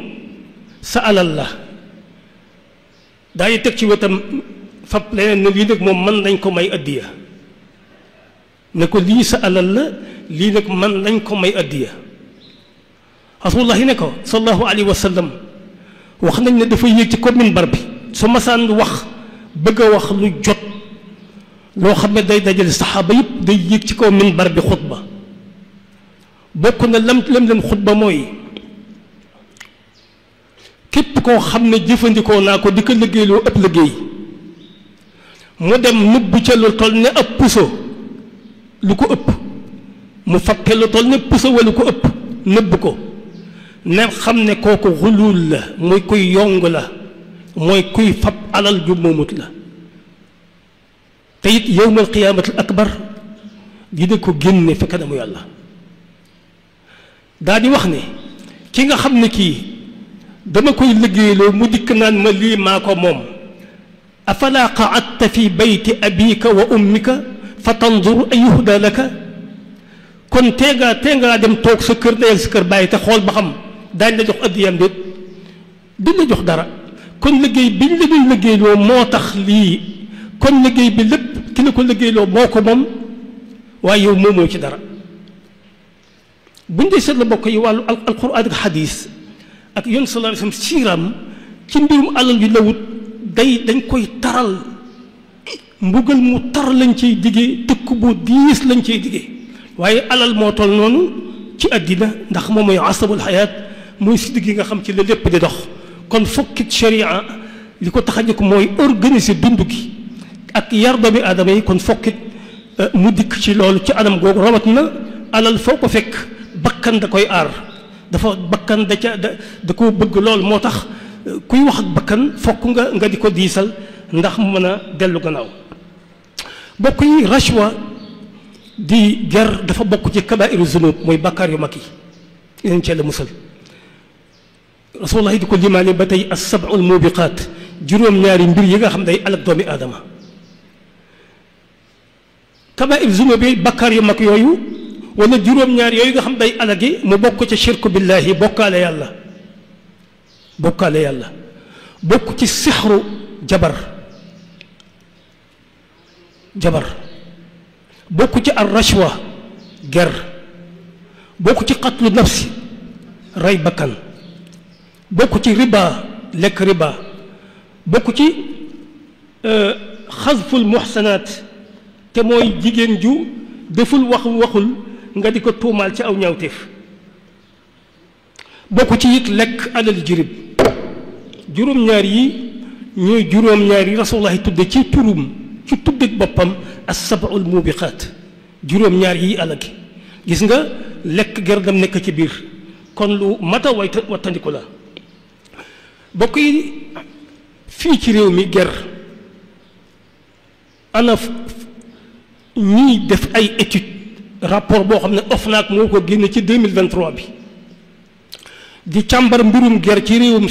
sa alal la daa yi teg ci wetam fab leneen ne lii nag moom mën nañ ko may addiya ne ko lii sa alal la lii nag mën nañ ko may addiya rasulullahi ne ko sallallahu alayhi wa sallam wax nañ ne dafa yéeg ci ko minbar bi su masaan wax bëgg a wax lu jot loo xam ne day dajale saxaaba yëpp day yéeg ci kaw minbar bi xutba bokk na lam leen xutba mooy képp koo xam ne jëfandikoo naa ko di ko liggéeyloo ëpp liggéey mu dem nëbb ca lu toll ne ab puso lu ko ëpp mu fakke lu toll ne puso wala ko ëpp nëbb ko ne xam ne kooku xulul la mooy kuy yong la mooy kuy fab alal ju moomut la te it yowmal qiyaamatul akbar dina ko génne fa kanamu yàlla daa di wax ne ki nga xam ne kii dama koy liggéeyloo mu dikk naan ma lii maa ko moom afalaa qaadta fi bayti abika wa ummika fa tandur ayuhda laka kon tee ngaa dem toog sa kër dayal sa kër bàyyi te xool ba xam daañ la jox addiyam déet duñ la jox dara kon liggéey biñ la doon liggéeyloo moo tax lii kon liggéey bi lépp ki la ko liggéeyloo moo ko moom waaye yow moomoo ci dara buñ dee seet la bokk yi wàllu alquran ak xadis ak yoon sallallahu alayhi wasallam siiram ci mbirum alal yu lawut dañ koy taral mbugal mu tar lañ ciy diggee tëkk bu diis lañ ciy diggee waaye alal moo toll noonu ci àddina ndax moom mooy asabul xayaat mooy si digg yi nga xam ci la lépp di dox kon fokkit sharia li ko tax a jóg mooy organiser dund gi ak yar doomi aadama yi kon fokkit mu dikk ci loolu ci anam googu rawat na alal foo ko fekk bakkan da koy aar dafa bakkan da ko bëgg lool moo tax kuy wax ak bakkan fokk nga di ko diisal ndax mu mën a dellu gannaaw bokk yi rashwa di ger dafa bokk ci kabairu zunub mooy bàkkaar yu mag yi yeneen ci la musal rasulullah di ko limaale ba tey as-sab'ul mubiqaat juróom-ñaari mbir yi nga xam day alak doomi aadama kabairu zunub yi bàkkaar yu mag yooyu wala juróom-ñaar yooyu nga xam day alagi mu bokk ci shirku billahi bokkaale yàlla bokk ci sixru jabar bokk ci ar rashwa ger bokk ci qatlu nafsi rey bakkan bokk ci riba lekk riba bokk ci xasful muxsanaat te mooy jigéen ju deful waxul nga di ko tuumaal ci aw ñaawteef bokk ci it lekk alal jirib juróom-ñaar yi ñooy juróom-ñaar yi rasulullahi tudde ci turum ci tuddeg boppam as-sab'ul mubiqaat juróom-ñaar yi alagi gis nga lekk gerdam nekk ci biir kon lu mata wattandiku la bokk yi fii ci réew mi ger ana ñiy def ay étude rapport boo xam ne OFNAC moo ko génne ci 2023 bi di càmbar mbirum ger ci réewum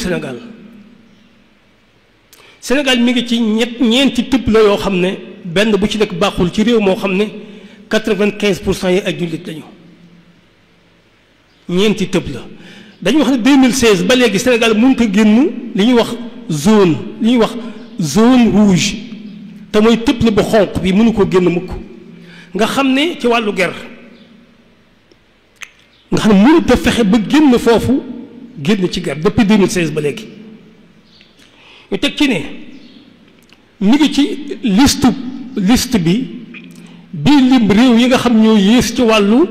Sénégal mi ngi ci ñeenti tëb la yoo xam ne benn bu ci nekk baaxul ci réew moo xam ne 95% yi ay jullit lañu ñeenti tëb la dañu wax ne 2016 ba léegi Sénégal mënut a génn li ñuy wax zone rouge te mooy tëb la bu xonq bi mënu ko génn mukk nga xam ne ci wàllu ger nga xam ne mënut a fexe ba génn foofu génn ci ger depuis 2016 ba léegi ñu teg ci ne mi ngi ci liste bi bii lim réew yi nga xam ñoo yées ci wàllu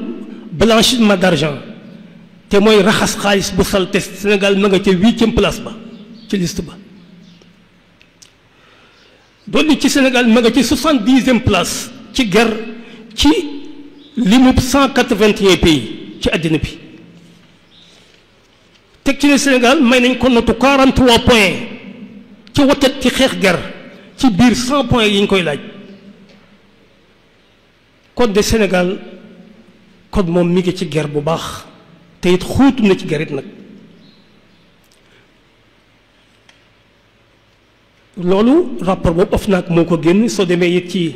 blanchiment d'argent te mooy raxas xaalis bu salte Sénégal ma nga ca 8e place ba ci liste ba dolli ci Sénégal ma nga ci 70e place ci ger ci limub 181 pays ci àddina bi teg ci ne Sénégal may nañ ko notu 43 points ci watet ci xeex ger ci biir 100 points yi ñu koy laaj kon de Sénégal kon moom mi ngi ci ger bu baax te it xuutu na ci gerit nag loolu rapport boobu OFNAC moo ko génn soo demee it ci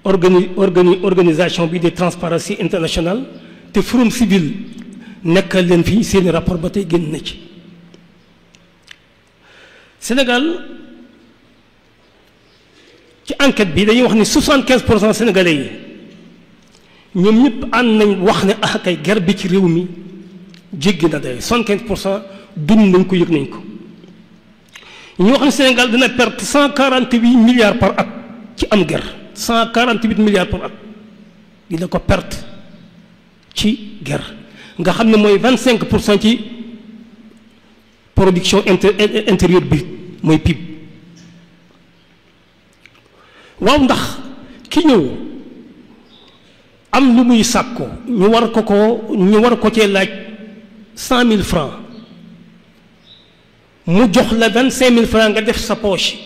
organisation bi de Transparency International te Forum Civil nekkal leen fii seeni rapport ba tey génn na ci Sénégal ci enquête bi dañuy wax ni 75% sénégalais yi ñoom ñëpp ànd nañ wax ne ah kay ger bi ci réew mi jéggi na day 75% dund nañ ko yëg nañ ko ñu wax ne Sénégal dina perte 148 milliards par at ci am ger 148 milliards par at dina ko perte ci ger nga xam ne mooy 25% ci production intérieure bi mooy PIB waaw ndax ki ñëw am lu muy sàkku ñu war ko cee laaj 100 000 francs mu jox la 25 000 francs nga def sa poche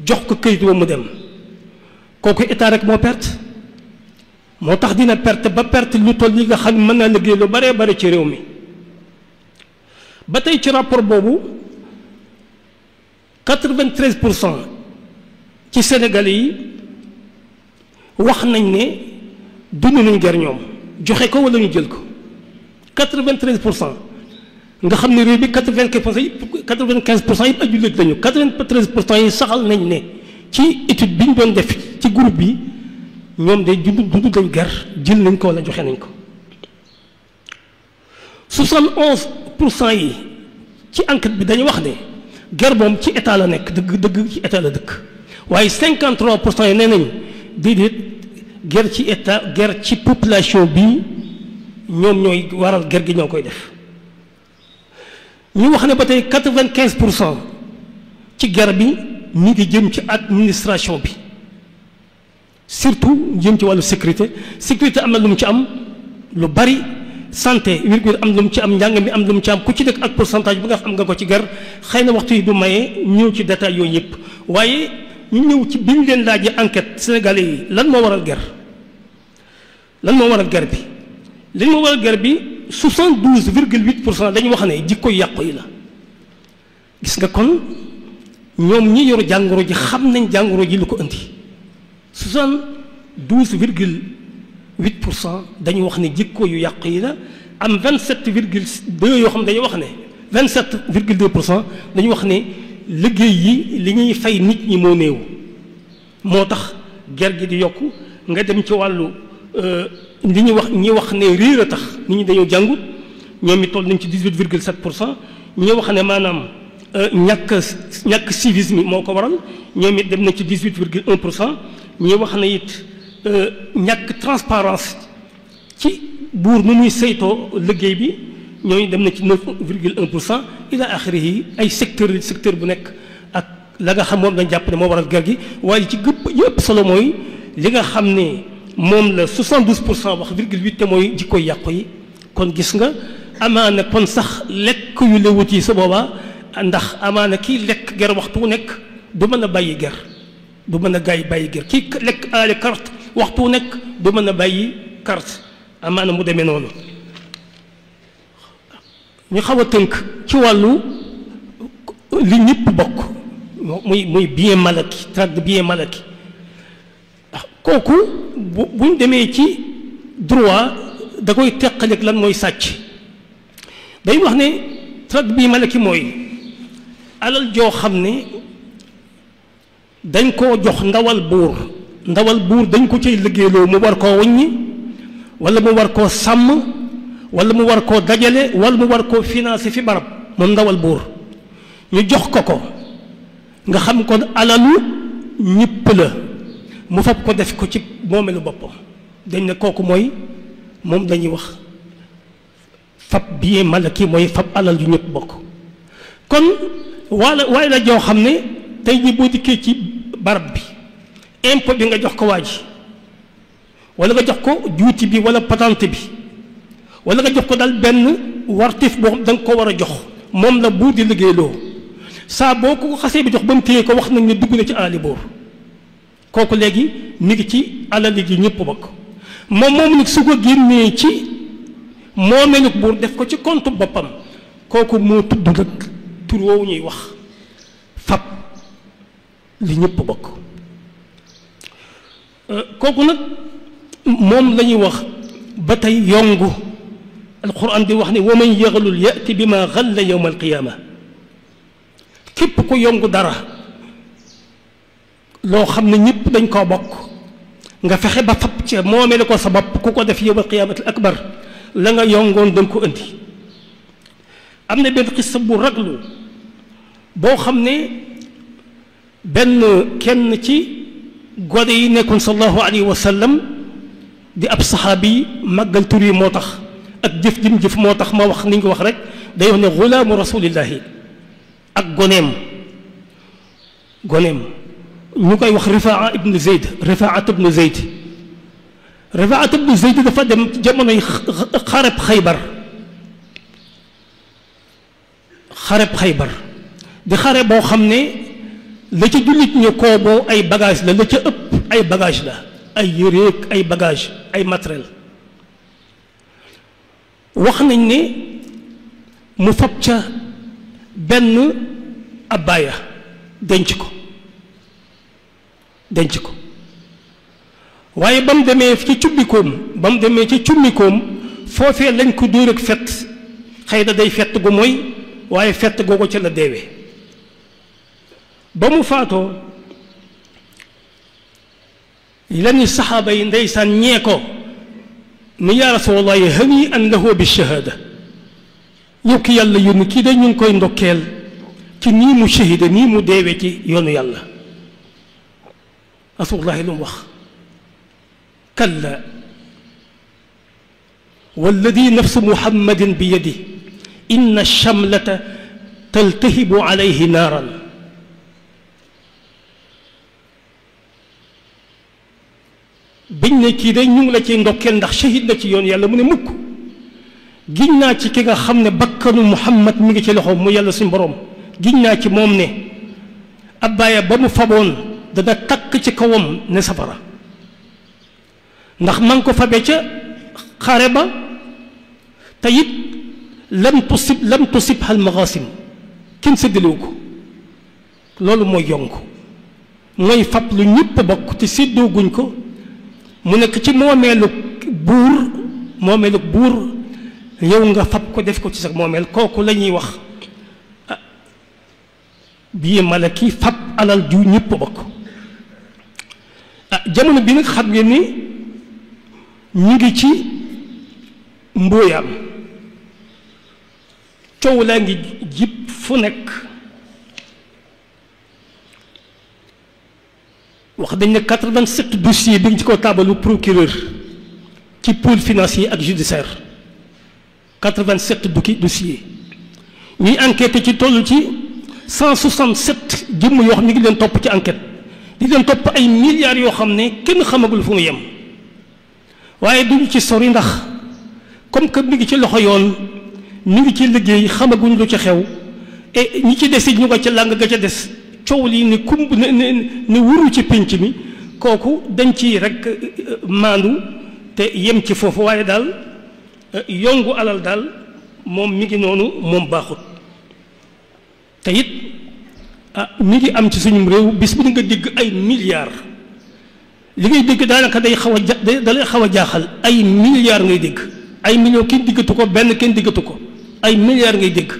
jox ko këyit wa mu dem kooku état rek moo perte moo tax dina perte ba perte lu toll yi nga xam ne mën naa liggéey lu baree bare ci réew mi ba tey ci rapport boobu 93% ci Sénégalais yi wax nañ ne dund nañ ger ñoom joxe ko wala ñu jël ko 93% nga xam ne réew bi 95% yëpp ay jullit lañu 93% yi saxal nañ ne ci étude bi ñu doon def ci groupe bi ñoom day dund dañ ger jël nañ ko wala joxe nañ ko 71% yi ci enquête bi dañu wax ne ger moom ci état la nekk dëgg ci état la dëkk waaye 53% yi nee nañ déedéet ger ci état ger ci population bi ñoom ñooy waral ger gi ñoo koy def ñu wax ne ba tey 95% ci ger bi ñu ngi jëm ci administration bi surtout jëm ci wàllu sécurité am na lu mu ci am lu bari santé virgule am lu mu ci am njàng mi am lu mu ci am ku ci nekk ak pourcentage bi nga xam nga ko ci ger xëy na waxtu yi du maye ñëw ci détail yooyu yëpp waaye ñu ñëw ci bi ñu leen laajee enquête sénégalais yi lan moo waral ger bi li moo waral ger bi 72,8% dañu wax ne jikko yàqu yi la gis nga kon ñoom ñi yor jàngoro ji xam nañ jàngoro ji lu ko indi 72,8% dañu wax ne jikko yu yàqu yi la am 27,2 yoo xam ne dañuy wax ne 27,2% dañu wax ne liggéey yi li ñuy fay nit ñi moo néew moo tax ger gi di yokku nga dem ci wàllu li ñi wax ne réer a tax nit ñi dañoo jàngut ñoom it toll nañ ci 18,7%. ñi wax ne maanaam ñàkk civisme moo ko waral ñoom it dem nañ ci 18,1%. ñi wax ne it ñàkk transparence ci buur nu muy saytoo liggéey bi ñooñu dem na ci 9,1% ila axirihi ay secteur bu nekk ak la nga xam moom lañ jàpp ne moo waral ger gi waaye ci yëpp solo mooy li nga xam ne moom la 72% wax 0,8 te mooy jikko yàqu yi kon gis nga amaana kon sax lekk yu lewut yi sa boobaa ndax amaana kii lekk ger waxtu wu nekk du mën a bàyyi ger du mën a bàyyi ger kii lekk aale carte waxtu wu nekk du mën a bàyyi carte amaana mu demee noonu ñu xaw a tënk ci wàllu li ñëpp bokk muy bien malaki traite de bien malaki kooku buñ demee ci droit da koy teqaleeg lan mooy sàcc day wax ne traite de bien malaki mooy alal joo xam ne dañ koo jox ndawal buur dañ ko cay liggéeyloo mu war koo waññi wala mu war koo sàmm wala mu war koo dajale wala mu war koo financé fi barab moom ndawal buur ñu jox ko nga xam kon alalu ñëpp la mu fab ko def ko ci moomeelu boppam dañ ne kooku mooy moom dañuy wax fab bien malaki mooy fab alal yu ñëpp bokk kon waaye la joo xam ne tey ñi boo dikkee ci barab bi impôt bi nga jox ko waa ji wala nga jox ko juuti bi wala patente bi wala nga jox ko daal benn wartif boo xam da nga ko war a jox moom la buur di liggéeyloo saa boo ko xasee bi jox ba mu téye ko wax nañ ne dugg na ci aali buur kooku léegi mi ngi ci alali gi ñëpp bokk moom nag su ko génnee ci moomeelug buur def ko ci compte boppam kooku moo tudd nag tur woowu ñuy wax fab li ñëpp bokk kooku nag moom la ñuy wax ba tey yongu alquran di wax ne wa man yaxlul yati bi ma xalla yowma alqiyaama képp ku yongu dara loo xam ne ñëpp dañ koo bokk nga fexe ba fab ca moomele ko sa bopp ku ko def yowma alqiyaamatil akbar la nga yongoon danga ko indi am na benn xissa bu raglu boo xam ne benn kenn ci gone yi nekkoon sallallahu alayhi wa sallam di ab saxaabi yi màggal tur yi moo tax ak jëf jim jëf moo tax ma wax ni ñu ko wax rek day wax ne xulaamu rasulillahi ak goneem ñu koy wax rifaa ibnu zeyd dafa dem jamonoy xareb xaybar di xare boo xam ne la ca jullit ñu kooboo ay bagage la ca ëpp ay bagage la ay yéreeg ay bagage ay matériel wax nañ ne mu fab ca benn abbaaya denc ko waaye ba mu demee ci cummikoom foofee lañ ko dóor ak fett xëy na day fett gu mooy waaye fett googu ca la deewee ba mu faatoo lenn saxaaba yi ndeysaan ñee ko ni yaa rasulallahi hani an lahu bi shahaada yow ki yàlla yónni kii de ñu ngi koy ndokkeel ci nii mu shahida nii mu deewee ci yoonu yàlla rasulullahi lu mu wax kalla walladi nafsu muhammadin bi yadi inna shamlata taltahibu alayhi naaran biñ ne kii day ñu ngi la ciy ndokkeel ndax shahid na ci yoon yàlla mu ne mukk giñ naa ci ki nga xam ne bakkanu muhammad mi ngi ci loxo mu yàlla suñ borom giñ naa ci moom ne abbaaya ba mu faboon dana takk ci kawam ne safara ndax man ko fabe ca xare ba te it lam tusib hal magasim kenn séddalewu ko loolu mooy yonk mooy fab lu ñëpp bokk te séddoo guñ ko mu nekk ci moomeelu buur yow nga fab ko def ko ci sa moomeel kooku la ñuy wax bii malaki fab alal ju ñëpp bokk jamono bi nag xam ngeen ni ñu ngi ci mbóoyaam coow laa ngi jib fu nekk wax dañ ne 87 dossiers bi ngi ci ko taabalu procureur ci pôle financier ak judiciaire 87 dossiers ñuy enquêté ci toll ci 167 jëmm yoo xam ne ngi leen topp ci enquête di leen topp ay milliards yoo xam ne kenn xamagul fu mu yem waaye duñu ci sori ndax comme que mi ngi ci loxo yoon mi ngi ci liggéey xamaguñ lu ci xew et ñi ci des it ñu ko ca làng ga ca des coow lii ne kumb ne wuru ci pénc mi kooku dañ ci rek maandu te yem ci foofu waaye daal yongu alal daal moom mi ngi noonu moom baaxut te it mi ngi am ci suñu réew bis bi nga dégg ay milliards li ngay dégg daanaka day dalay xaw a jaaxal ay milliards ngay dégg ay millions kenn diggatu ko benn kenn diggatu ko ay milliards ngay dégg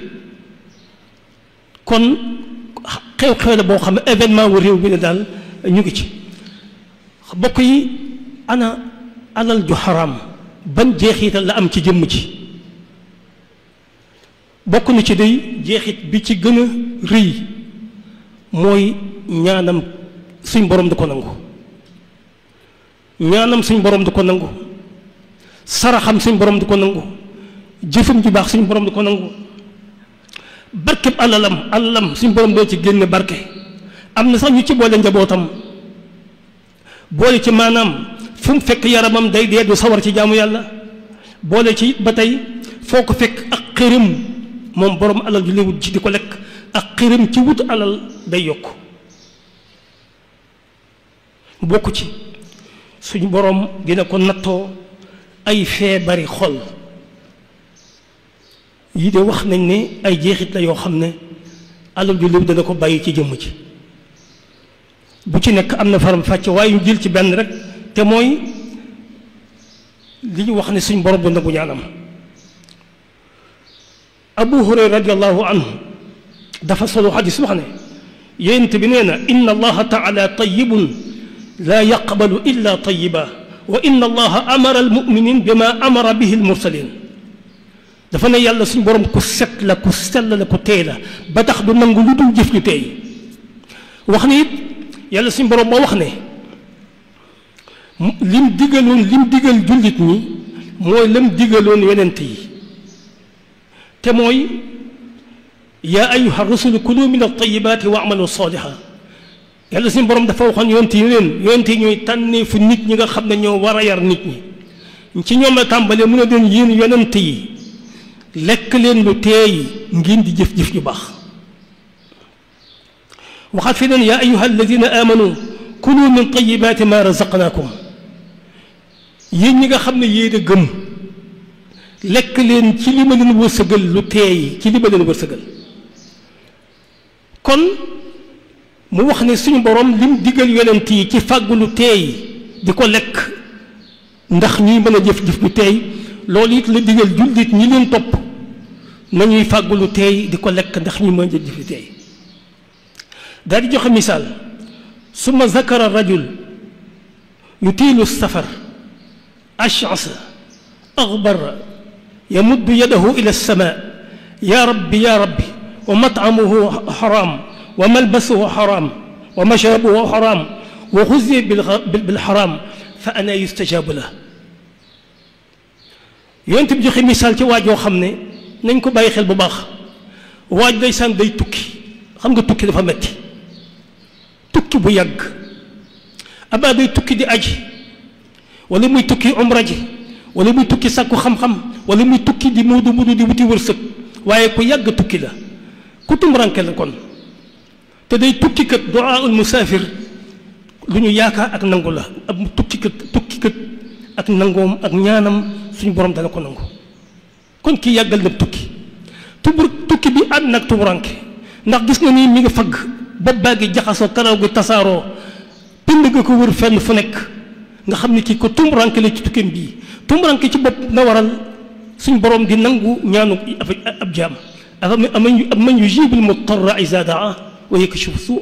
kon xew-xew la boo xam ne événement wu réew bi ne daal ñu ngi ci bokk yi ana alal ju xaraam ban jeexital la am ci jëmm ci bokk na ci day jeexit bi ci gën a rëy mooy ñaanam suñ borom du ko nangu saraxam suñ borom du ko nangu jëfam ju baax suñ borom du ko nangu barkeb alalam suñ borom doo ci génne barke am na sax ñu ci boole njabootam boole ci maanaam fu mu fekk yaramam day dee du sawar ci jaamu yàlla boole ci ba tey foo ko fekk ak xërëm moom borom alal ju léwut ci di ko lekk ak xërëm ci wut alal day yokk bokk ci suñu borom dina ko nattoo ay feebari xol yi de wax nañ ne ay jeexit la yoo xam ne alal ju léwut dana ko bàyyi ci jëmm ci bu ci nekk am na faram fàcce waaye ñu jël ci benn rek te mooy li ñu wax ne suñ borom bu nangu ñaanam Abu Hurayra radiallahu anhu dafa solo xadis wax ne yonent bi nee na inna allaha taala tayibun laa yaqbalu illa tayiba wa inna allaha amara almuminin bima amara bihi almursalin dafa ne yàlla suñ borom ku set la ku sell la ku teey la ba tax du nangu lu dul jëf ju teey wax ne it yàlla suñ borom moo wax ne lim digal jullit ñi mooy lam digaloon yonent yi te mooy yaa ayyuha rusulu kulu min at-tayyibaati wa amalu saaliha yàlla suñu borom dafa waxoon yonent yi ñooy tànnee fu nit ñi nga xam ne ñoo war a yar nit ñi ci ñoom la tàmbalee mu ne doon yéen yonent yi lekk leen lu teey ngeen di jëf-jëf yu baax waxaat fi leen yaa ayyuha alladina amanu kulu min tayyibaati ma razaqnaakum yéen ñi nga xam ne yéen a gëm lekk leen ci li ma leen wërsëgal lu teey ci li ma leen wërsëgal kon mu wax ne suñu borom lim digal yonent yi ci fàggu lu teey di ko lekk ndax ñuy mën a jëf-jëf lu teey loolu it la digal jullit ñi leen topp nañuy fàggu lu teey di ko lekk ndax ñuy mën a jëf lu teey daal di joxe misaal summa zakara rajul yutiilu safar ash'asa aghbara yamuddu yadahu ila as-samaa ya rabbi wa mat'amuhu haram wa malbasuhu haram wa mashrabuhu haram wa ghuzziya bil haram fa anaa yustajaabu lahu yonent bi joxe misaal ci waaj yoo xam ne nañ ko bàyyi xel bu baax waaj ndeysaan day tukki xam nga tukki dafa metti tukki bu yàgg abaa day tukki di aji wala muy tukki umra ji wala muy tukki sàkku xam-xam wala muy tukki di muudu di wuti wërsëg waaye ku yàgg tukki la ku tumranke la kon te day tukki kat du'aaul musaafir lu ñu yaakaar ak nangu la ab tukki kat ak nangoom ak ñaanam suñu borom dana ko nangu kon kii yàggal na tukki bi ànd nag tumuranke ndax gis nga nii mi ngi fagg bopp baa ngi jaxasoo karaw gi tasaaroo pind nga ko wër fenn fu nekk nga xam ne kii ko tumuranke la ci tukkeem bii tumuranke ci bopp na waral suñ borom di nangu ñaanu ab jaam man yujibul mutarra iza daa wa yakshifu suu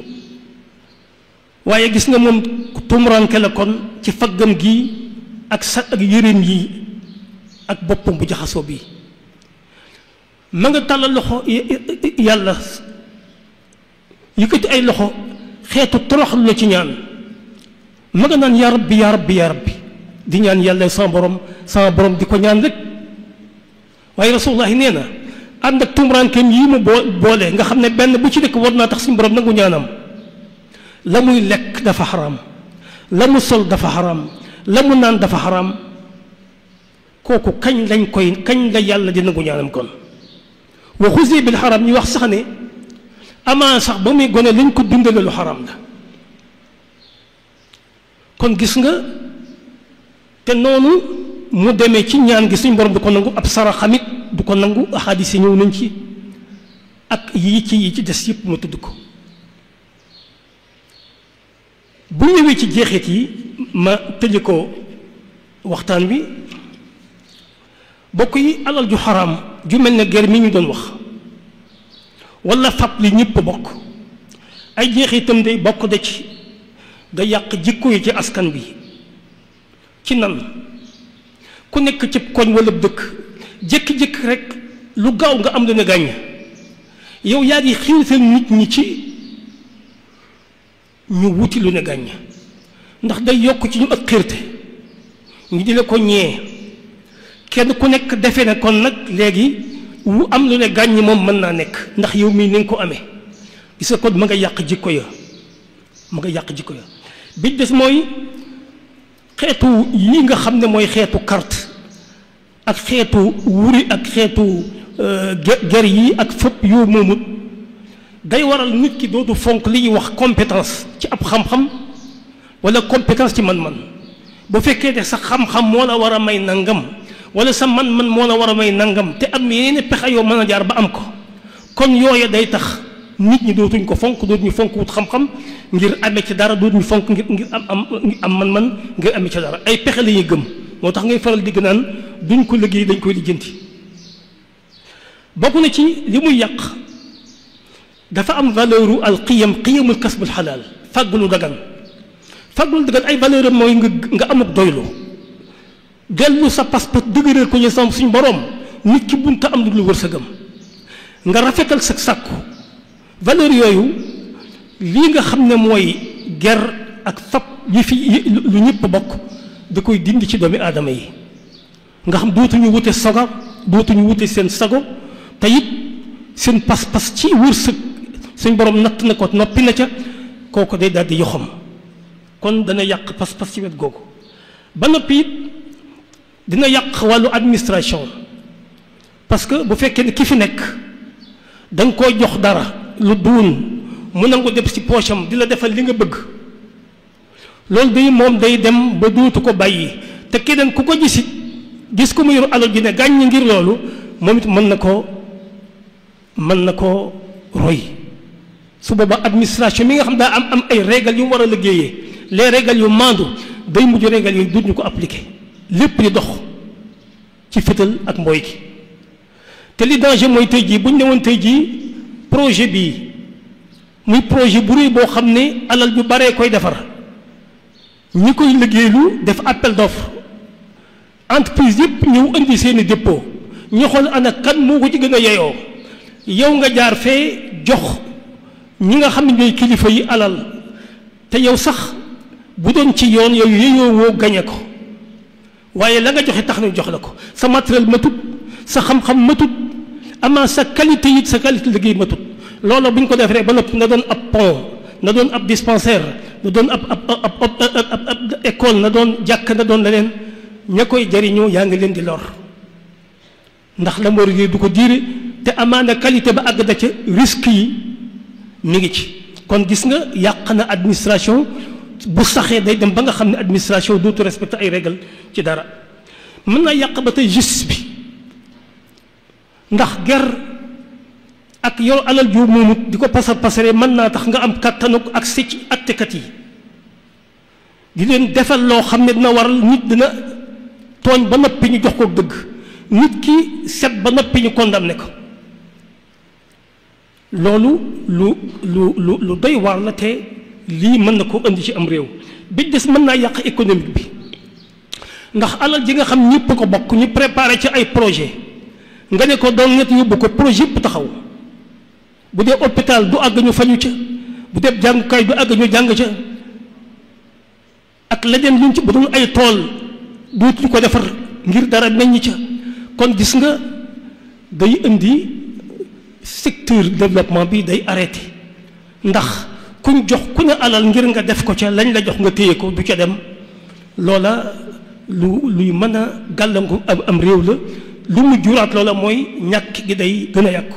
waaye gis nga moom tumuranke la kon ci faggam gi ak yëreem yi ak boppam bu jaxasoo bii ma nga tàllal loxo yàlla yëkkati ay loxo xeetu toroxlu la ci ñaan ma nga naan yaa rabbi di ñaan yàlla sama borom di ko ñaan rek waaye rasulullahi nee na ànd ak tumuraankeem yii mu boole nga xam ne benn bu ci nekk war naa tax suñu borom nangu ñaanam la muy lekk dafa xaram la mu sol dafa xaram la mu naan dafa xaram kooku kañ la yàlla di nangu ñaanam kon wa xusi bil xaram ñu wax sax ne amaa sax ba muy gone lañ ko dundale lu xaram la kon gis nga te noonu mu demee ci ñaan gi suñ borom du ko nangu ab sara xamit du ko nangu axaadis yi ñëw nañ ci ak yi ci des yëpp ma tudd ko bu ñëwee ci jeexit yi ma tëje ko waxtaan wi bokk yi alal ju xaraam ju mel ne ger mi ñu doon wax wala fab li ñëpp bokk ay jeexitam day bokk da ci da yàq jikko yi ci askan bi ci nan ku nekk ci koñ wala dëkk jékki-jékki rek lu gaaw nga am lu ne gàññ yow yaa ngi xiirtal nit ñi ci ñu wuti lu ne gàññ ndax day yokk ci ñu ak xiirte ñu di la ko ñee kenn ku nekk defe ne kon nag léegi wu am lu ne gàññ moom mën naa nekk ndax yow mii ni nga ko amee gis nga kon ma nga yàq jikko ya bi des mooy xeetu yi nga xam ne mooy xeetu carte ak xeetu wuri ak xeetu ger yi ak fëpp yoo moomut day waral nit ki dootu fonk li ñuy wax compétence ci ab xam-xam wala compétence ci man-man bu fekkee ne sa xam-xam moo la war a may nangam wala sa man-man moo la war a may nangam te am yeneen pexe yoo mën a jaar ba am ko kon yooya day tax nit ñi dootuñ ko fonk dootuñu fonk wut xam-xam ngir amee ci dara dootuñu fonk ngir am man-man ngir amee ci dara ay pexe la ñuy gëm moo tax ngay faral digg naan duñ ko liggéey dañ koy lijjanti bokk na ci li muy yàq dafa am valeuru al qiyamul kasbul xalaal fàggulu dagan fàggulu dagan ay valeur am mooy nga amuk doylu dellu sa pas-pas dëgëral ko ñu sam suñ boroom nit ki bunta am lu wërsëgam nga rafetal sa sàkku valeur yooyu lii nga xam ne mooy ger ak fab yi fi lu ñëpp bokk da koy dindi ci doomi aadama yi nga xam dootuñu wute sago dootuñu wute seen sago te it seen pas-pas ci wërsëg suñ borom natt na ko noppi na ca kooku day daal di yoxam kon dana yàq pas-pas ci wet googu ba noppi it dina yàq wàllu administration parce que bu fekkee ne ki fi nekk da nga koy jox dara lu duun mu nangu def ci poosam di la defal li nga bëgg loolu day moom day dem ba dootu ko bàyyi te keneen ku ko gisit gis ko mu yor alal ji ne gàññ ngir loolu moom it mën na ko roy su booba administration mi nga xam daa am ay règles yu mu war a liggéeyee les règles yu maandu day mujj règles yooyu duñu ko appliquer lépp di dox ci fétal ak mbooy gi te li danger mooy tey jii bu ñu ne woon tey jii projet bii muy projet bu rëy boo xam ne alal ju baree koy defar ñi koy liggéeylu def appel d'offre entreprise yëpp ñëw indi seeni dépôt ñu xool ana kan moo ko ci gën a yeyoo yow nga jaar fee jox ñi nga xam ne ñooy kilifa yi alal te yow sax bu doon ci yoon yow yeyoo woo gañe ko waaye la nga joxe tax na jox la ko sa matériel matut sa xam-xam matut amaa sa qualité it sa qualité liggéey matut loolu bu ñu ko defee ba noppi na doon ab pont na doon ab dispensaire na doon ab école na doon jàkk na doon leneen ña koy jariñoo yaa ngi leen di lor ndax la mor yi du ko diire te amaana qualité ba àgg da ca risque yi mi ngi ci kon gis nga yàq na administration bu saxee day dem ba nga xam ne administration dootu respecté ay règle ci dara mën naa yàq ba tey justice bi ndax ger ak yor alal ju moomut di ko pasare mën naa tax nga am kàttanuk ak si ci attekat yi di leen defal loo xam ne dina waral nit dina tooñ ba noppi ñu jox ko dëgg nit ki set ba noppi ñu condamné ko loolu lu doy waar la te lii mën na koo indi ci am réew bi des mën naa yàq économique bi ndax alal ji nga xam ñëpp ko bokk ñu préparé ci ay projet nga ne ko doon net yóbbu ko projet yëpp taxaw bu dee hôpital du àgg ñu fañu ca bu dee jàngukaay du àgg ñu jàng ca ak leneen luñ ci bu doon ay tool dootuñu ko defar ngir dara meññ ca kon gis nga day indi secteur développement bi day arrêté ndax kuñ jox ku ne alal ngir nga def ko ca lañ la jox nga téye ko du ca dem loola luy mën a gàllankoor am réew la lu mu juraat loola mooy ñàkk gi day gën a yàqu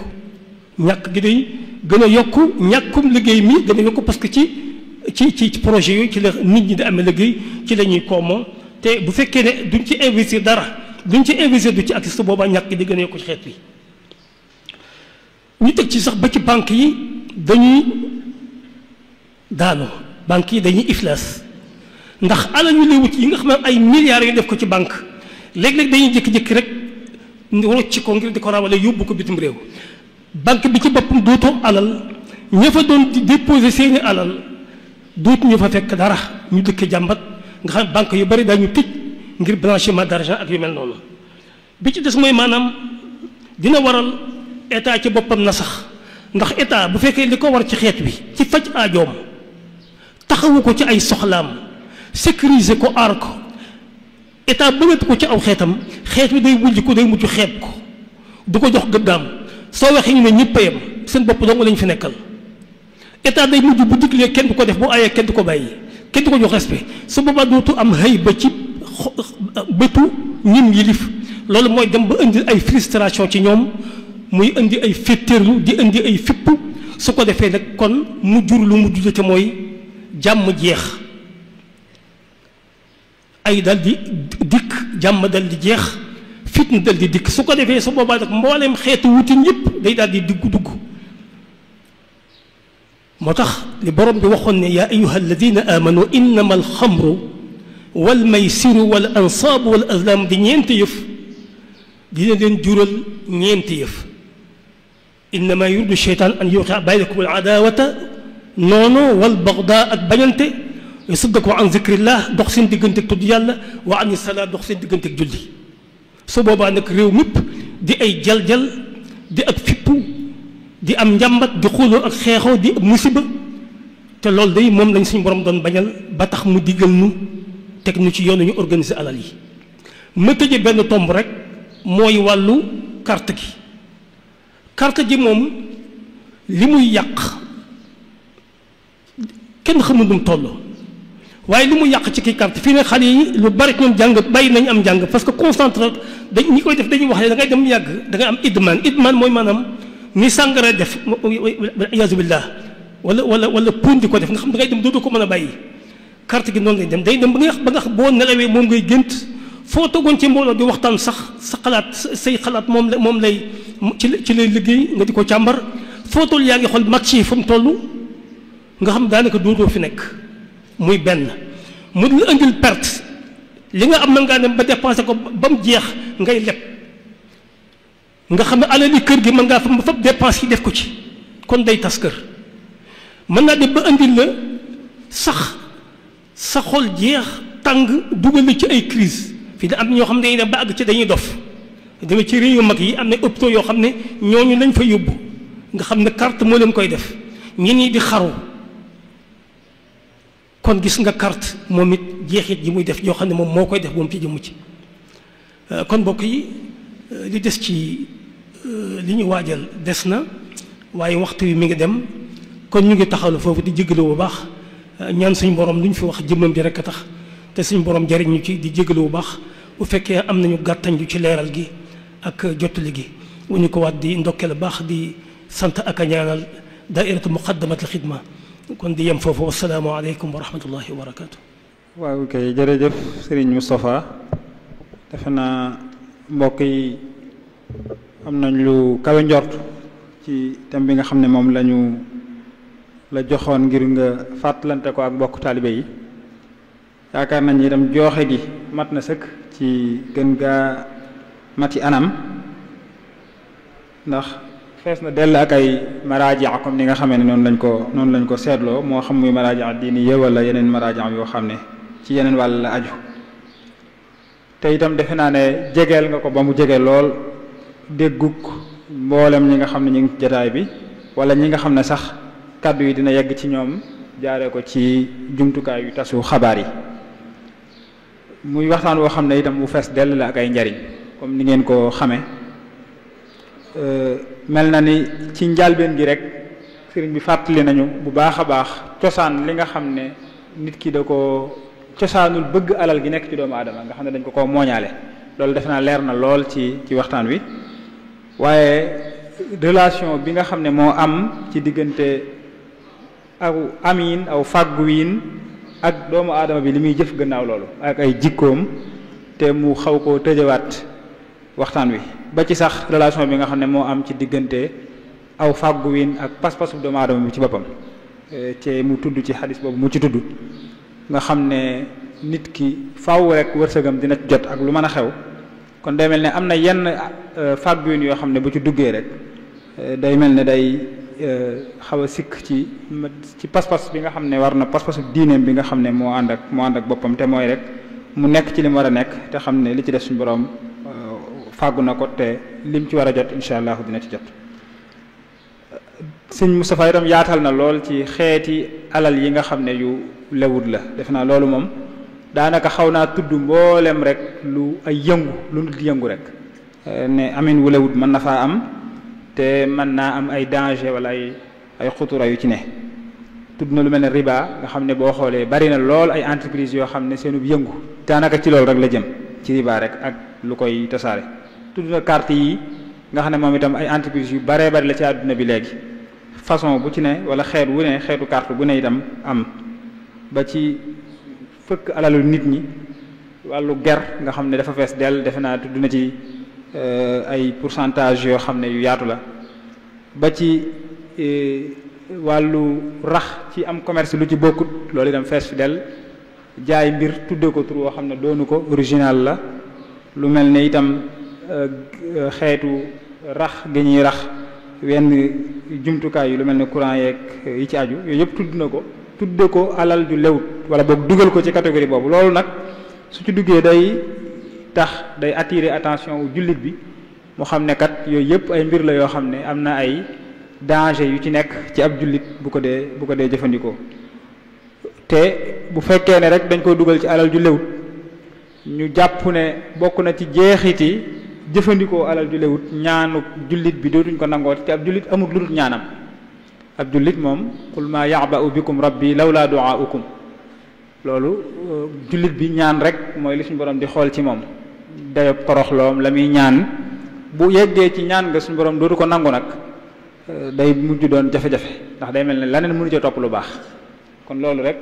ñàkk gi day gën a yokku ñàkkum liggéey mi gën a yokku parce que ci projet yooyu ci la nit ñi di amee liggéey ci la ñuy koomoo te bu fekkee ne duñ ci investir dara duñ ci investir du ci ak su boobaa ñàkk gi di gën a yokku ci xeet wi ñu teg ci sax ba ci banque yi dañuy daanu banque yi dañuy iflas ndax alal ñu lay wut yi nga xam ne ay milliards yu def ko ci banque léeg-léeg dañuy jékki-jékki rek rocci ko ngir di ko rawale yóbbu ko bitim réew banque bi ci boppam dootoo alal ña fa doon déposer seeni alal dootu ñu fa fekk dara ñu dëkk jàmbat nga xam banque yu bari dañu tëj ngir blanchiment d'argent ak yu mel noonu bi ci des mooy maanaam dina waral état ci boppam na sax ndax état bu fekkee li ko war ci xeet wi ci faj aajoom taxawu ko ci ay soxlaam sécuriser ko aar ko état bëggatu ko ci aw xeetam xeet wi day wujj ko day mujj xeeb ko du ko jox gëddaam soo waxee ñu ne ñëpp a yem seen bopp dong lañ fi nekkal état day mujj bu diglee kenn du ko def bu ayee kenn du ko bàyyi kenn du ko jox respect su boobaa dootu am xëy ba ci bëtu ñim yilif loolu mooy dem ba indi ay frustration ci ñoom muy indi ay féttéerlu di indi ay fipp su ko defee nag kon mu jur lu mu jur te mooy jàmm jeex ay dal di dikk jàmm dal di jeex fitna dal di dikk su ko defee su boobaa nag mbooleem xeetu wutin yëpp day daal di dugg moo tax li borom bi waxoon ne yaa ayuha alladina amanu innama alxamru wal maysiru wal ansaabu wal azlam di ñeenti yëf dina leen jural ñeenti yëf innama yuridu cheytaan an yuqia baynakum al adawata noonu wal bagdaa ak bañante yasuddakum an zikrillah dox seen diggante ak tudd yàlla wa ani salaat dox seen diggante ak julli su boobaa nag réew mépp di ay jal-jal di ak fippu di am njàmbat di xuloo ak xeexoo di musiba te loolu day moom lañ suñu borom doon bañal ba tax mu diggal nu teg nu ci yoonu ñu organiser alal yi ma tëje benn tomb rek mooy wàllu carte gi moom li muy yàq kenn xamul nu mu toll waaye li muy yàq ci kii carte fii ne xale yi lu bari ñoom jàng bàyyi nañu am jàng parce que concentré dañ ñi koy def dañuy wax ne da ngay dem yàgg da ngay am idman mooy maanaam ni sàngara def iyaazu billah wala pon di ko def nga xam da ngay dem dootu ko mën a bàyyi carte gi noonu lay dem day dem ba nga boo nelawee moom ngay gént foo toogoon ci mbooloo di waxtaan sax sa xalaat say xalaat moom lay ci lay liggéey nga di ko càmbar foo toll yaa ngi xool match yi fu mu toll nga xam daanaka dootoo fi nekk muy benn mu la indil perte li nga am mën ngaa dem ba dépensé ko ba mu jeex ngay leb nga xam ne alali kër gi mën ngaa fa dépense yi def ko ci kon day tas kër mën naa dem ba indil la sax sa xol jeex tàng dugal la ci ay crise fii da am ñoo xam ne dañuy dem ba àgg ci dañuy dof dama ci réew yu mag yi am na hôpitaux yoo xam ne ñooñu lañ fa yóbbu nga xam ne carte moo leen koy def ñen ñi di xaru kon gis nga carte moom it jeexit ji muy def yoo xam ne moom moo koy def moom ci jëmu ci kon mbokk yi li des ci li ñu waajal des na waaye waxtu wi mi ngi dem kon ñu ngi taxawlu foofu di jégalu bu baax ñaan suñu borom lu ñu fi wax jëmmam bi rek a tax te suñu borom jariñ ñu ci di jégalu bu baax bu fekkee am nañu gàttañ ju ci leeral gi ak jottali gi wu ñu ko waat di ndokkeel baax di sant ak a ñaanal daairatu muqaddamatul xidma kon di yem foofu wasalaamu aleykum wa rahmatullahi wa barakaatu. waaw kay jërëjëf Serigne Moustapha defe naa mbokk yi am nañ lu kawe njort ci thème bi nga xam ne moom la joxoon ngir nga fàttalante ko ak mbokk taalibe yi yaakaar nañ itam jooxe gi mat na sëkk ci gën gaa mati anam ndax fees na dell ak ay maraaji comme ni nga xamee ne noonu lañ ko seetloo moo xam muy maraaji diini wala yeneen maraaji yoo xam ne ci yeneen wàll la aju te itam defe naa ne jegeel nga ko ba mu jege lool dégguk mboolem ñi nga xam ne ñu ngi ci jataay bi wala ñi nga xam ne sax kàddu yi dina yegg ci ñoom jaaree ko ci jumtukaay yu tasu xabaar yi muy waxtaan woo xam ne itam bu fees dell la ak ay njariñ comme ni ngeen ko xame mel na ni ci njàlbeen gi rek sëriñ bi fàttali nañu bu baax a baax cosaan li nga xam ne nit ki da ko cosaanul bëgg alal gi nekk ci doomu aadama nga xam ne dañ ko mooñaale loolu defe naa leer na lool ci waxtaan wi waaye relation bi nga xam ne moo am ci diggante aw amiin aw fàgguwiin ak doomu aadama bi li muy jëf gannaaw loolu ak ay jikkoom te mu xaw koo tëjawaat waxtaan wi ba ci sax relation bi nga xam ne moo am ci diggante aw fàgguwiin ak pas-pasu doomu aadama bi ci boppam te mu tudd ci xadis boobu mu ci tudd nga xam ne nit ki faaw rek wërsëgam dina jot ak lu mën a xew kon day mel ne am na yenn fàgguwiin yoo xam ne bu ci duggee rek day mel ne day xaw a sikk ci pas-pas bi nga xam ne war na pas-pasu diineem bi nga xam ne moo ànd ak boppam te mooy rek mu nekk ci li mu war a nekk te xam ne li ci def suñu borom fàggu na ko te lim ci war a jot incha allah dina ci jot. sëñ Moustapha itam yaatal na lool ci xeeti alal yi nga xam ne yu lewut la def naa loolu moom daanaka xaw naa tudd mboolem rek lu ay yëngu lu nit yëngu rek ne amin wu lewut mën na faa am te mën naa am ay danger wala ay xutura yu ci ne tudd na lu mel ne riba nga xam ne boo xoolee bari na lool ay entreprise yoo xam ne seenu yëngu daanaka ci loolu rek la jëm ci riba rek ak lu koy tasaare. tudd na carte yi nga xam ne moom itam ay entreprise yu baree bari la ci àdduna bi léegi façon bu ci ne wala xeet wu ne xeetu carte bu ne itam am ba ci fëkk alalu nit ñi wàllu ger nga xam ne dafa fees dell defe naa tudd na ci ay pourcentage yoo xam ne yu yaatu la ba ci wàllu rax ci am commerce lu ci bokkut loolu itam fees fi dell jaay mbir tudde ko tur woo xam ne doonu ko original la lu mel ne itam xeetu rax gi ñuy rax wenn jumtukaay yu lu mel ne courant yeeg yi ci aju yooyu yëpp tudd na ko tudde ko alal ju lewut wala boog dugal ko ci catégorie boobu loolu nag su ci duggee day attirer attention wu jullit bi mu xam ne kat yooyu yëpp ay mbir la yoo xam ne am na ay danger yu ci nekk ci ab jullit bu ko dee jëfandikoo te bu fekkee ne rek dañ koy dugal ci alal ju lewut ñu jàpp ne bokk na ci jeexiti jëfandikoo alal ju lewut ñaanu jullit bi dootuñ ko nangooti te ab jullit amul lu dul ñaanam ab jullit moom qul ma ya'ba'u bikum rabbi lawla du'a'ukum loolu jullit bi ñaan rek mooy li suñu borom di xool ci moom dayob toroxloom la muy ñaan bu yeggee ci ñaan nga suñu borom dootu ko nangu nag day mujj doon jafe-jafe ndax day mel ne leneen mënu ca topp lu baax kon loolu rek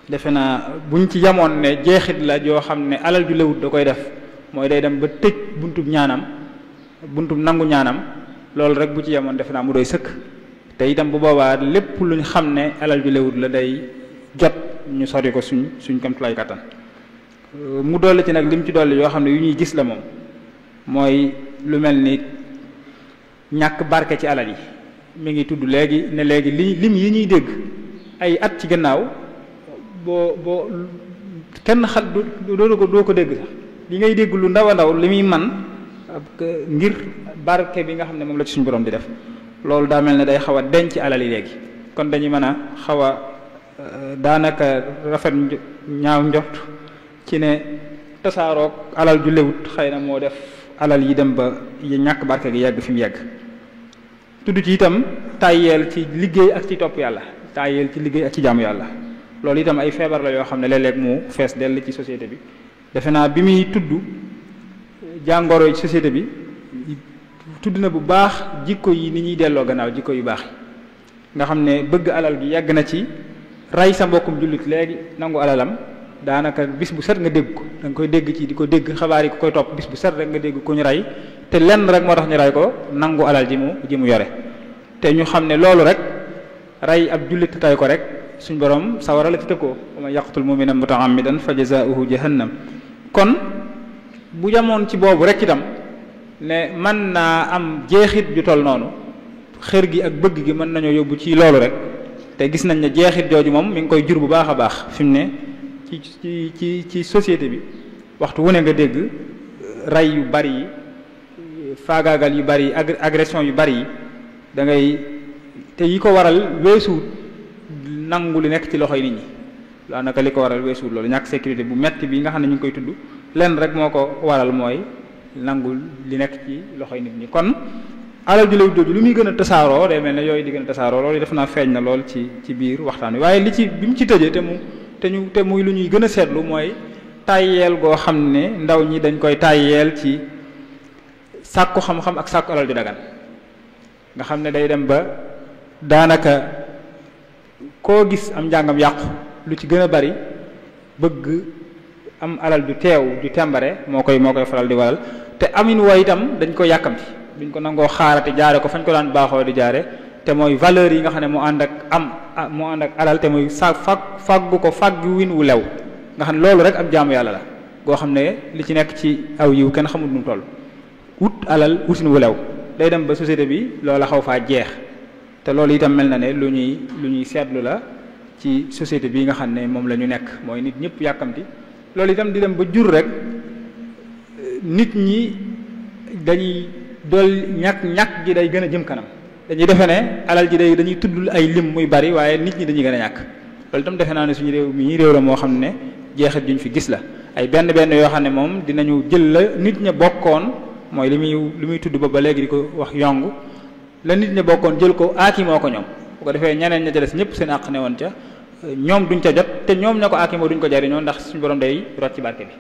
defe naa buñ ci yamoon ne jeexit la joo xam ne alal ju lewut da koy def mooy day dem ba tëj buntub ñaanam buntub nangu ñaanam loolu rek bu ci yemoon defe naa mu doy sëkk te itam bu boobaa lépp luñ xam ne alal ju lewut la day jot ñu sori ko suñ kamtulaay kattan mu dolli ci nag lim ci dolli yoo xam ne yu ñuy gis la moom mooy lu mel ni ñàkk barke ci alal yi mi ngi tudd léegi ne léegi lim yi ñuy dégg ay at ci gannaaw boo kenn doo ko dégg sax li ngay dégg lu ndaw a ndaw li muy man ngir barke bi nga xam ne moom la ci suñu borom di def loolu daa mel ne day xaw a denc alal yi léegi kon dañuy mën a xaw a daanaka rafet ñaaw njort ci ne tasaaroog alal ju lewut xëy na moo def alal yi dem ba ñàkk barke gi yegg fi mu yegg tudd ci itam tàyyeel ci liggéey ak ci topp yàlla tàyyeel ci liggéey ak ci jaamu yàlla loolu itam ay feebar la yoo xam ne léeg-léeg mu fees dell ci société bi defe naa bi muy tudd jàngoro yi ci société bi tudd na bu baax jikko yi ni ñuy delloo gannaaw jikko yu baax yi nga xam ne bëgg alal gi yegg na ci rey sa mbokkum jullit léegi nangu alalam daanaka bis bu set nga dégg ko da nga koy dégg ci di ko dégg xabaar yi ko koy topp bis bu set rek nga dégg ku ñu rey te lenn rek moo tax ñu rey ko nangu alal ji mu yore te ñu xam ne loolu rek rey ab jullit tay ko rek suñ borom sawara la ci tëkkoo wa man yaqtul mu'minan muta'ammidan fa jazaa'uhu jahannam kon bu jamoon ci boobu rek itam ne mën naa am jeexit ju toll noonu xër gi ak bëgg gi mën nañoo yóbbu ci loolu rek te gis nañ ne jeexit jooju moom mi ngi koy jur bu baax a baax fi mu ne ci société bi waxtu wu ne nga dégg rey yu bari yi faagaagal yu bari yi agression yu bari yi da ngay te yi ko waral weesuut nangu li nekk ci loxoy nit ñi daanaka li ko waral weesuut loolu ñàkk sécurité bu metti bi nga xam ne ñu ngi koy tudd lenn rek moo ko waral mooy nangu li nekk ci loxoy nit ñi kon alal ju lewut jooju lu muy gën a tasaaroo day mel ne yooyu di gën a tasaaroo loolu def naa feeñ na lool ci biir waxtaan wi waaye bi mu ci tëjee te muy lu ñuy gën a seetlu mooy tàyyeel goo xam ne ndaw ñi dañ koy tàyyeel ci sàkku xam-xam ak sàkku alal ju dagan nga xam ne day dem ba daanaka koo gis am njàngam yàqu lu ci gën a bari bëgg am alal ju teew ju tembare moo koy faral di waral te amin woo itam dañ ko yàkkamti duñ ko nangoo xaarate jaare ko fañ ko daan baaxoo di jaare te mooy valeur yi nga xam ne moo ànd ak alal te muy fàggu ko fàggu win wu lew nga xam ne loolu rek ak jaamu yàlla la goo xam ne li ci nekk ci aw yiw kenn xamul nu mu toll wut alal wutin wu lew day dem ba société bi loola xaw faa jeex te loolu itam mel na ne lu ñuy seetlu la ci société bi nga xam ne moom la ñu nekk mooy nit ñëpp yàkkamti loolu itam di dem ba jur rek nit ñi dañuy dool ñàkk gi day gën a jëm kanam dañuy defe ne alal ji dañuy tudd ay lim muy bari waaye nit ñi dañuy gën a ñàkk loolu itam defe naa ne suñu réew mi réew la moo xam ne jeexit juñ fi gis la ay benn yoo xam ne moom dinañu jël la nit ña bokkoon mooy li muy tudd ba léegi di ko wax yongu la nit ña bokkoon jël ko aaki moo ko ñoom bu ko defee ñeneen ña ca des ñëpp seen àq ne woon ca ñoom duñ ca jot te ñoom ña ko aakimoo duñ ko jariñoo ndax suñu borom day rot ci barke bi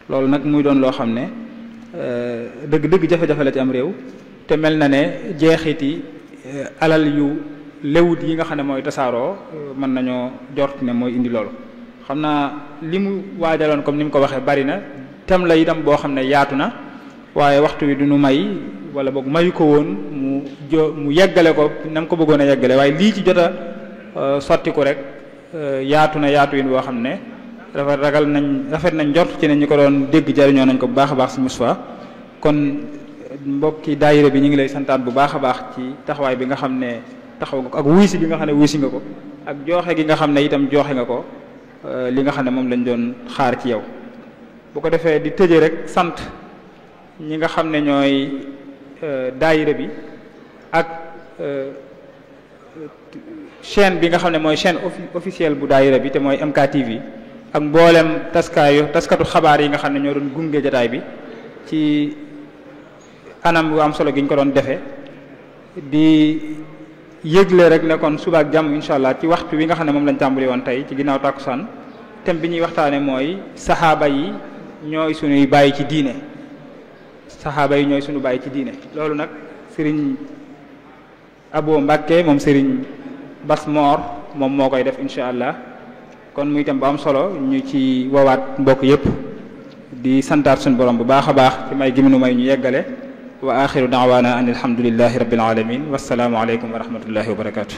loolu nag muy doon loo xam ne dëgg-dëgg jafe-jafe la ci am réew te mel na ne jeexiti alal yu lewut yi nga xam ne mooy tasaaroo mën nañoo jort ne mooy indi loolu xam naa li mu waajaloon comme ni mu ko waxee bari na tem la itam boo xam ne yaatu na waaye waxtu wi du nu may wala boog mayu ko woon mu yeggale ko na mu ko bëggoon a yeggale waaye lii ci jot a sotti ko rek yaatu na yaatu yin boo xam ne rafet nañ jort ci ne ñi ko doon dégg jariñoo nañ ko bu baax a baax si Moustapha kon mbokki daayira bi ñu ngi lay santaat bu baax a baax ci taxawaay bi nga xam ne taxaw nga ko ak wuysi bi nga xam ne wuysi nga ko ak jooxe gi nga xam ne itam jooxe nga ko li nga xam ne moom lañ doon xaar ci yow bu ko defee di tëje rek sant ñi nga xam ne ñooy daayira bi ak chaîne bi nga xam ne mooy chaîne officielle bu daayira bi te mooy MKTV ak mboolem taskatu xabaar yi nga xam ne ñoo doon gunge jataay bi ci anam bu am solo gi ñu ko doon defee di yëgle rek ne kon suba ak jàmm incha allah ci waxtu wi nga xam ne moom lañ tàmbali woon tey ci ginnaaw tàkkusaan thème bi ñuy waxtaane mooy saxaaba yi ñooy suñuy bàyyi ci diine saxaaba yi ñooy suñu bàyyi ci diine loolu nag sëriñ Abo Mbàkke moom sëriñ Bas Moor moom moo koy def incha allah kon muy itam bu am solo ñu ci woowaat mbokk yépp di santaat suñu borom bu baax a baax ci may giminu may ñu yeggale wa axiru daawaana an alhamdulillahi rabbil alamin wassalaamu aleykum wa rahmatullahi wa barakatuh